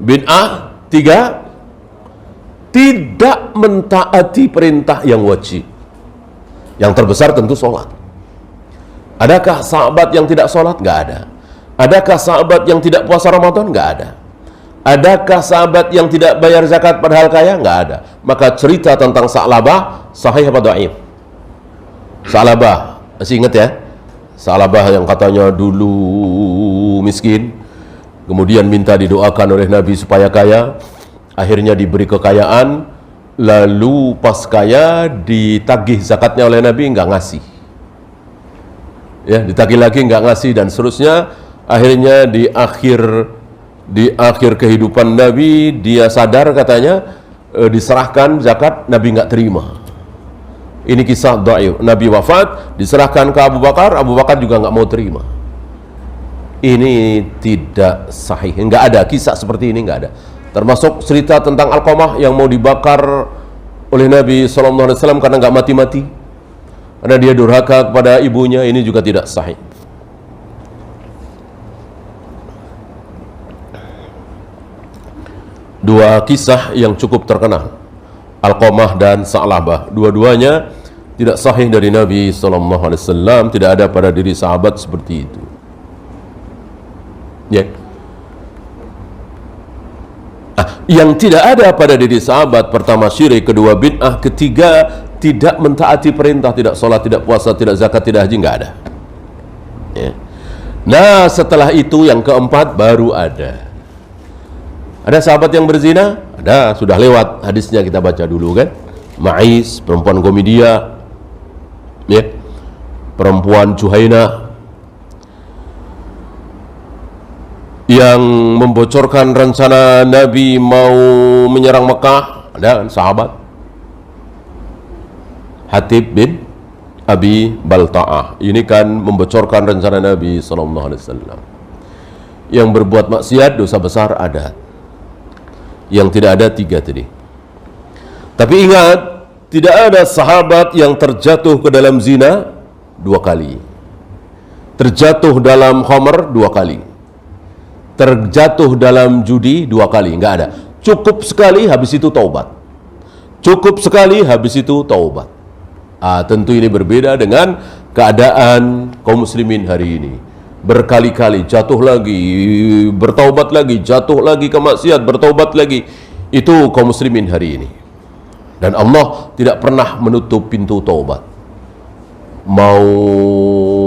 Bid'ah. 3, tidak mentaati perintah yang wajib. Yang terbesar tentu sholat. Adakah sahabat yang tidak sholat? Nggak ada. Adakah sahabat yang tidak puasa Ramadan? Nggak ada. Adakah sahabat yang tidak bayar zakat padahal kaya? Nggak ada. Maka cerita tentang Sa'labah sahih apa dhaif? Sa'labah, masih ingat ya? Sa'labah yang katanya dulu miskin, kemudian minta didoakan oleh Nabi supaya kaya, akhirnya diberi kekayaan, lalu pas kaya ditagih zakatnya oleh Nabi, nggak ngasih. Ya, ditagih lagi nggak ngasih dan seterusnya. Akhirnya di akhir kehidupan Nabi dia sadar katanya, diserahkan zakat, Nabi nggak terima. Ini kisah dhaif. Nabi wafat, diserahkan ke Abu Bakar juga nggak mau terima. Ini tidak sahih, nggak ada kisah seperti ini, nggak ada. Termasuk cerita tentang Alqamah yang mau dibakar oleh Nabi SAW karena nggak mati-mati, karena dia durhaka kepada ibunya, ini juga tidak sahih. Dua kisah yang cukup terkenal, Alqamah dan Sa'labah, dua-duanya tidak sahih dari Nabi SAW, tidak ada pada diri sahabat seperti itu. Ya. Yang tidak ada pada diri sahabat, pertama syirik, kedua bid'ah, ketiga tidak mentaati perintah, tidak sholat, tidak puasa, tidak zakat, tidak haji, nggak ada. Ya. Nah setelah itu yang keempat baru ada. Ada sahabat yang berzina? Ada, sudah lewat hadisnya, kita baca dulu kan. Ma'is, perempuan Gomidia, ya, perempuan Juhainah, yang membocorkan rencana Nabi mau menyerang Mekah. Ada sahabat Hatib bin Abi Balta'ah, ini kan membocorkan rencana Nabi SAW. Yang berbuat maksiat, dosa besar ada. Yang tidak ada 3 tadi. Tapi ingat, tidak ada sahabat yang terjatuh ke dalam zina 2 kali, terjatuh dalam khamr 2 kali, terjatuh dalam judi 2 kali, nggak ada. Cukup sekali, habis itu taubat. Cukup sekali, habis itu taubat. Tentu ini berbeda dengan keadaan kaum muslimin hari ini. Berkali-kali jatuh lagi, bertaubat lagi, jatuh lagi ke maksiat, bertaubat lagi. Itu kaum muslimin hari ini. Dan Allah tidak pernah menutup pintu taubat. Mau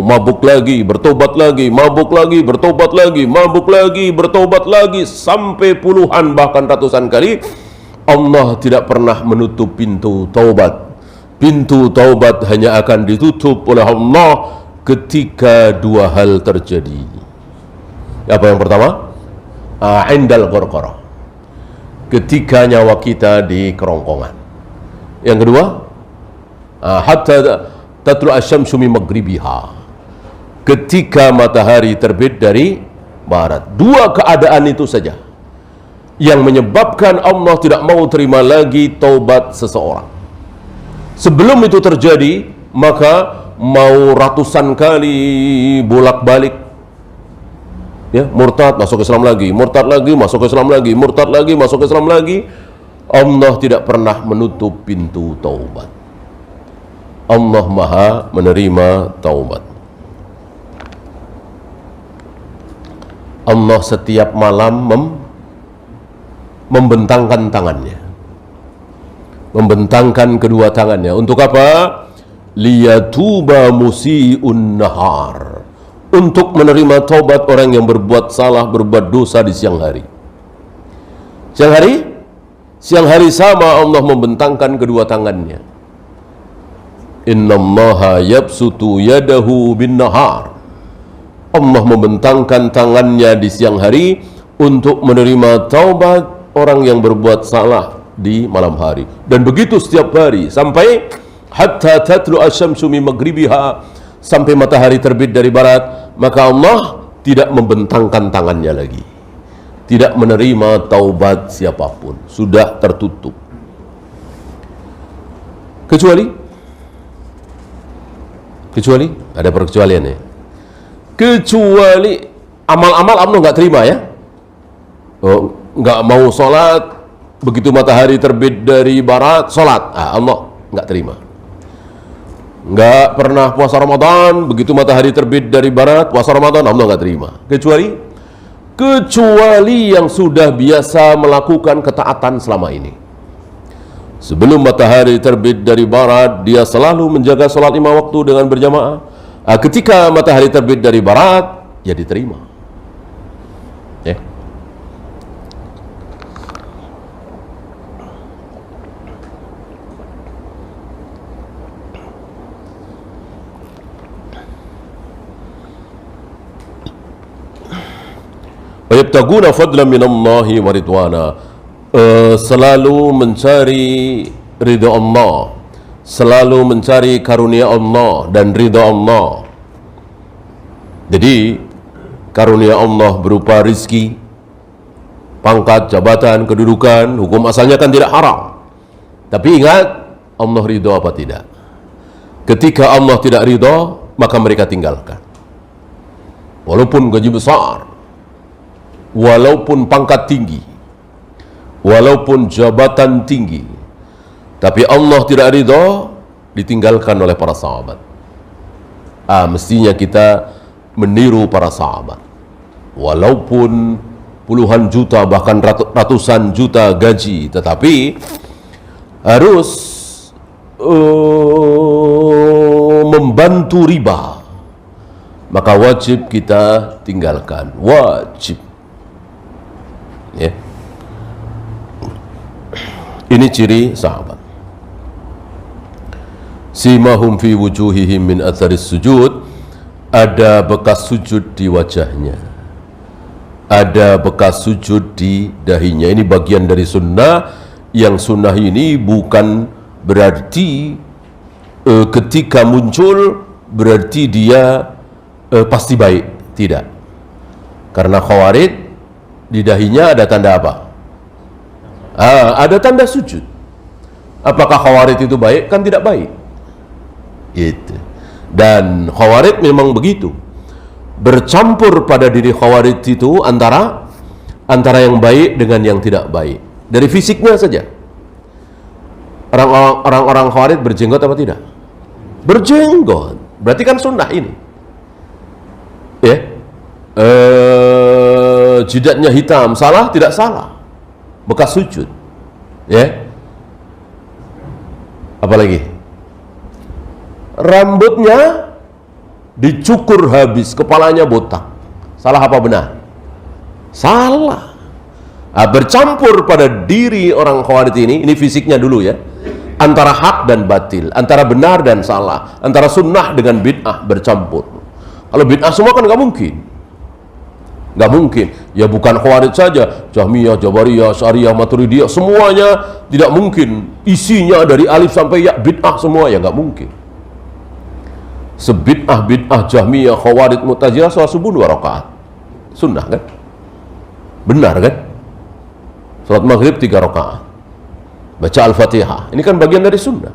mabuk lagi, bertobat lagi, mabuk lagi, bertobat lagi, mabuk lagi, bertobat lagi, sampai puluhan bahkan ratusan kali Allah tidak pernah menutup pintu taubat. Pintu taubat hanya akan ditutup oleh Allah ketika dua hal terjadi. Apa yang pertama? Indal qarqarah, ketika nyawa kita di kerongkongan. Yang kedua, hatta tatlu asyamsu min maghribiha, ketika matahari terbit dari barat. Dua keadaan itu saja yang menyebabkan Allah tidak mau terima lagi taubat seseorang. Sebelum itu terjadi, maka mau ratusan kali bolak-balik, ya, murtad masuk Islam lagi, murtad lagi masuk Islam lagi, murtad lagi masuk Islam lagi, Allah tidak pernah menutup pintu taubat. Allah Maha menerima taubat. Allah setiap malam membentangkan tangannya, membentangkan kedua tangannya. Untuk apa? Liyatuba musii'un nahar, untuk menerima taubat orang yang berbuat salah, berbuat dosa di siang hari. Siang hari sama Allah membentangkan kedua tangannya. Innallaha yabsutu yadahu bin nahar, Allah membentangkan tangannya di siang hari untuk menerima taubat orang yang berbuat salah di malam hari. Dan begitu setiap hari sampai hatta tatlu asyamsu min maghribiha, sampai matahari terbit dari barat, maka Allah tidak membentangkan tangannya lagi, tidak menerima taubat siapapun, sudah tertutup. Kecuali ada perkecualian ya. Kecuali amal-amal Allah nggak terima ya. Nggak mau sholat, begitu matahari terbit dari barat sholat, Allah nggak terima. Nggak pernah puasa Ramadan, begitu matahari terbit dari barat puasa Ramadan, Allah nggak terima. Kecuali yang sudah biasa melakukan ketaatan selama ini. Sebelum matahari terbit dari barat, dia selalu menjaga sholat 5 waktu dengan berjamaah. Ketika matahari terbit dari barat, ya diterima. Ya. Wayabtaguna fadlan minallahi wa ridwana, selalu mencari ridha Allah, selalu mencari karunia Allah dan ridha Allah. Jadi karunia Allah berupa rizki, pangkat, jabatan, kedudukan, hukum asalnya kan tidak haram. Tapi ingat, Allah ridha apa tidak? Ketika Allah tidak ridha, maka mereka tinggalkan. Walaupun gaji besar, walaupun pangkat tinggi, walaupun jabatan tinggi, tapi Allah tidak ridha, ditinggalkan oleh para sahabat. Mestinya kita meniru para sahabat. Walaupun puluhan juta bahkan ratusan juta gaji, tetapi harus membantu riba, maka wajib kita tinggalkan, wajib. Ya. Ini ciri sahabat. Simahum fi wujuhihim min atharis sujud, ada bekas sujud di wajahnya, ada bekas sujud di dahinya. Ini bagian dari sunnah. Yang sunnah ini bukan berarti ketika muncul berarti dia pasti baik, tidak. Karena Khawarij di dahinya ada tanda apa? Ada tanda sujud. Apakah Khawarij itu baik? Kan tidak baik. Itu. Dan Khawarij memang begitu. Bercampur pada diri Khawarij itu antara yang baik dengan yang tidak baik. Dari fisiknya saja. Orang-orang Khawarij berjenggot apa tidak? Berjenggot. Berarti kan sunnah ini. Ya. Jidatnya hitam, salah tidak salah, bekas sujud, ya. Apalagi rambutnya dicukur habis, kepalanya botak, salah apa benar? Salah. Bercampur pada diri orang Khawarij ini fisiknya dulu ya, antara hak dan batil, antara benar dan salah, antara sunnah dengan bid'ah bercampur. Kalau bid'ah semua kan nggak mungkin. Nggak mungkin. Ya bukan Khawarij saja, Jahmiyah, Jabariyah, Asy'ariyah, Maturidiyah, semuanya tidak mungkin. Isinya dari alif sampai ya bid'ah semua, ya nggak mungkin. Sebid'ah Jahmiyah, Khawarij, Mu'tazilah sholat subuh 2 rakaat. Sunnah kan? Benar kan? Sholat maghrib 3 rakaat. Baca Al-Fatihah. Ini kan bagian dari sunnah.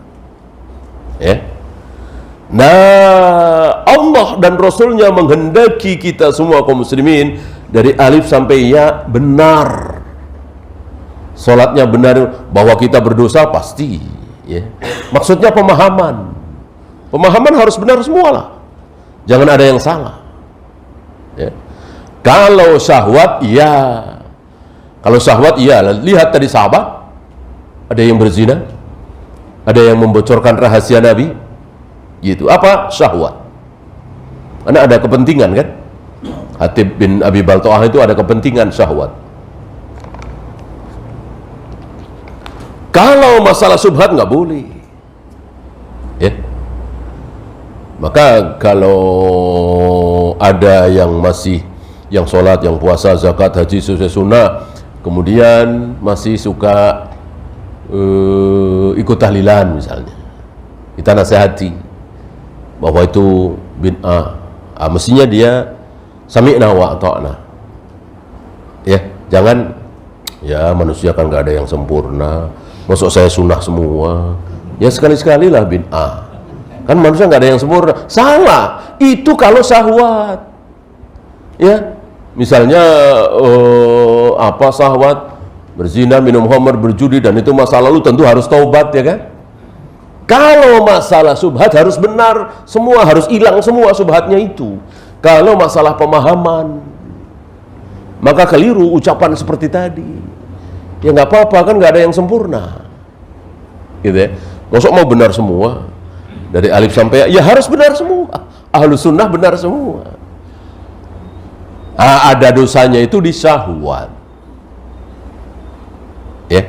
Ya. Nah, Allah dan Rasulnya menghendaki kita semua kaum muslimin dari alif sampai ya benar. Sholatnya benar, bahwa kita berdosa pasti. Ya. Maksudnya pemahaman. Pemahaman harus benar semua lah. Jangan ada yang salah. Ya. Kalau syahwat, ya. Kalau syahwat, iya. Lihat tadi sahabat, ada yang berzina, ada yang membocorkan rahasia Nabi, gitu. Apa? Syahwat. Karena ada kepentingan kan? Hatib bin Abi Balto'ah itu ada kepentingan syahwat. Kalau masalah subhat nggak boleh. Ya. Maka kalau ada yang masih yang sholat, yang puasa, zakat, haji sesuai sunnah, kemudian masih suka ikut tahlilan misalnya, kita nasihati bahwa itu bid'ah. Mestinya dia sami'na wa ata'na. Ya, jangan ya manusia kan nggak ada yang sempurna. Masuk saya sunnah semua. Ya sekali-sekali lah bid'ah. Kan manusia nggak ada yang sempurna. Salah. Itu kalau syahwat. Ya, misalnya apa syahwat, berzina, minum khamr, berjudi, dan itu masa lalu, tentu harus taubat ya kan. Kalau masalah subhat harus benar, semua harus hilang semua subhatnya itu. Kalau masalah pemahaman, maka keliru ucapan seperti tadi. Ya nggak apa-apa, kan nggak ada yang sempurna, gitu ya. Maksud mau benar semua dari alif sampai ya harus benar semua. Ahlus sunnah benar semua. Ada dosanya itu di syahwat. Ya.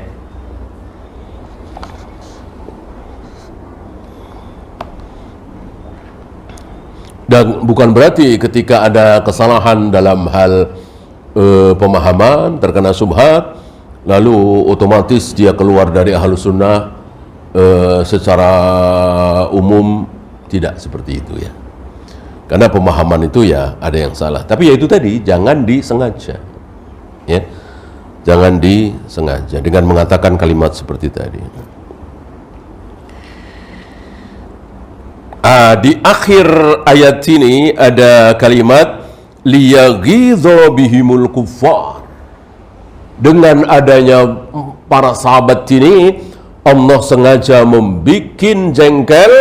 Dan bukan berarti ketika ada kesalahan dalam hal pemahaman, terkena subhat, lalu otomatis dia keluar dari ahlus sunnah secara umum. Tidak seperti itu ya. Karena pemahaman itu ya ada yang salah. Tapi ya itu tadi, jangan disengaja. Ya. Jangan disengaja dengan mengatakan kalimat seperti tadi. Di akhir ayat ini ada kalimat liyaghidha bihimul kuffar. Dengan adanya para sahabat ini, Allah sengaja membikin jengkel,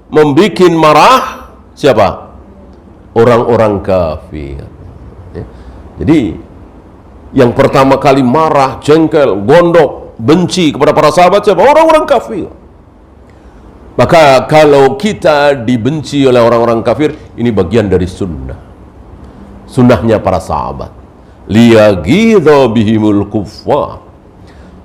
membikin marah siapa? Orang-orang kafir. Ya. Jadi yang pertama kali marah, jengkel, gondok, benci kepada para sahabat siapa? Orang-orang kafir. Maka kalau kita dibenci oleh orang-orang kafir, ini bagian dari sunnah. Sunnahnya para sahabat. Liyaghidha bihimul kuffar.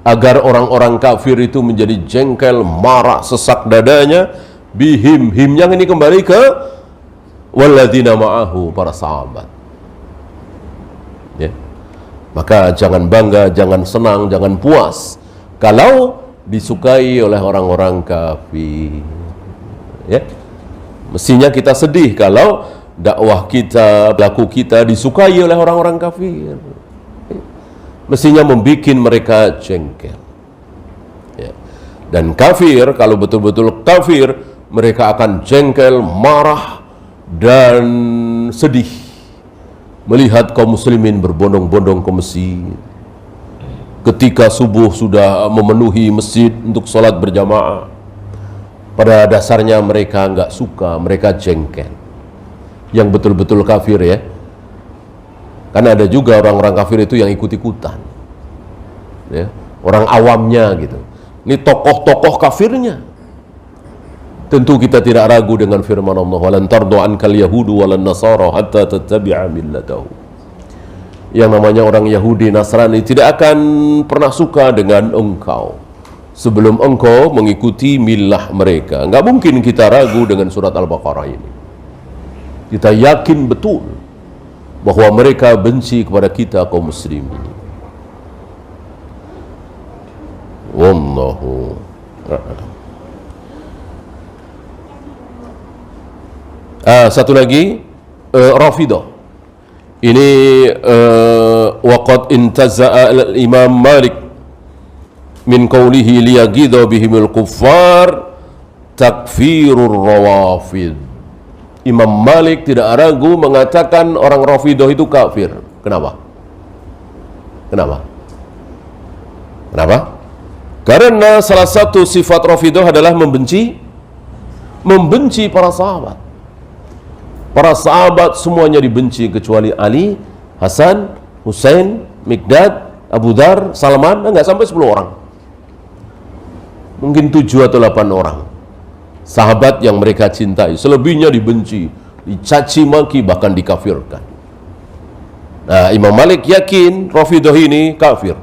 Agar orang-orang kafir itu menjadi jengkel, marah, sesak dadanya. Bihim, him yang ini kembali ke walladzina ma'ahu, para sahabat. Ya. Maka jangan bangga, jangan senang, jangan puas kalau disukai oleh orang-orang kafir. Ya. Mestinya kita sedih kalau dakwah kita, pelaku kita disukai oleh orang-orang kafir. Mestinya membuat mereka jengkel. Ya. Dan kafir, kalau betul-betul kafir, mereka akan jengkel, marah, dan sedih melihat kaum muslimin berbondong-bondong ke masjid. Ketika subuh sudah memenuhi masjid untuk sholat berjamaah, pada dasarnya mereka nggak suka, mereka jengkel. Yang betul-betul kafir ya. Karena ada juga orang-orang kafir itu yang ikut-ikutan. Ya, orang awamnya gitu. Ini tokoh-tokoh kafirnya. Tentu kita tidak ragu dengan firman Allah, walan tardu ankal yahudu walan nasara hatta tattabi'a millatahu. yang namanya orang Yahudi Nasrani tidak akan pernah suka dengan engkau sebelum engkau mengikuti milah mereka. Nggak mungkin kita ragu dengan surat Al-Baqarah ini. Kita yakin betul bahwa mereka benci kepada kita kaum muslimin. Wallahu a'lam. Satu lagi, Rafidah. Ini waqad intaza'a al-Imam Malik min qawlihi liyagidha bihimul kuffar takfirur rawafid. Imam Malik tidak ragu mengatakan orang Rafidah itu kafir. Kenapa? Karena salah satu sifat Rafidah adalah membenci para sahabat. Para sahabat semuanya dibenci kecuali Ali, Hasan, Husain, Mikdad, Abu Dar, Salman, enggak sampai 10 orang. Mungkin 7 atau 8 orang. Sahabat yang mereka cintai, selebihnya dibenci, dicaci maki, bahkan dikafirkan. Nah, Imam Malik yakin Rafidah ini kafir.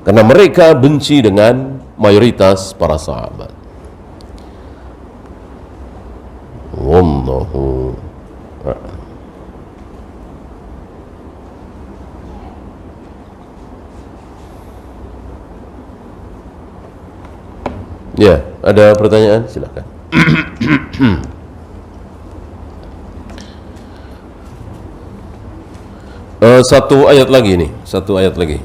Karena mereka benci dengan mayoritas para sahabat. Wallahu a'lam. Ya, ada pertanyaan? Silakan. Satu ayat lagi.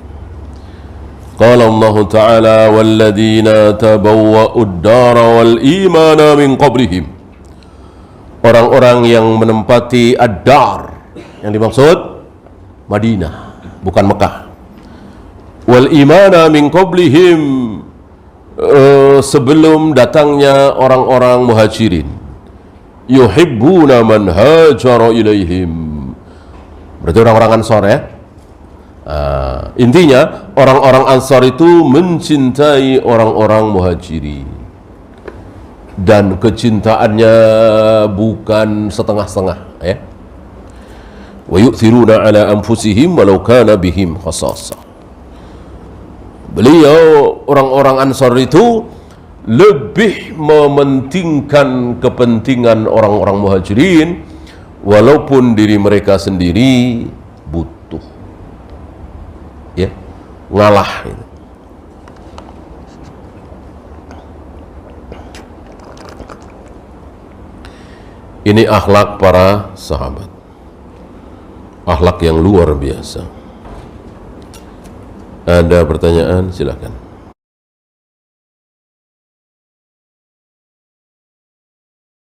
Qala Allah Ta'ala walladzina tabawwa'ud dara wal imana min qablihim. Orang-orang yang menempati ad-dar, yang dimaksud Madinah, bukan Mekah. Wal imana min qablihim, sebelum datangnya orang-orang muhajirin. Yuhibbuna man hajara ilaihim. Berarti orang-orang Ansar ya. Intinya orang-orang Ansar itu mencintai orang-orang muhajirin. Dan kecintaannya bukan setengah-setengah ya. Wa yu'thiruna ala anfusihim walau kana bihim khassasah. Beliau orang-orang Ansar itu lebih mementingkan kepentingan orang-orang muhajirin walaupun diri mereka sendiri butuh. Ya, ngalah gitu. Ini akhlak para sahabat. Akhlak yang luar biasa. Ada pertanyaan? Silakan.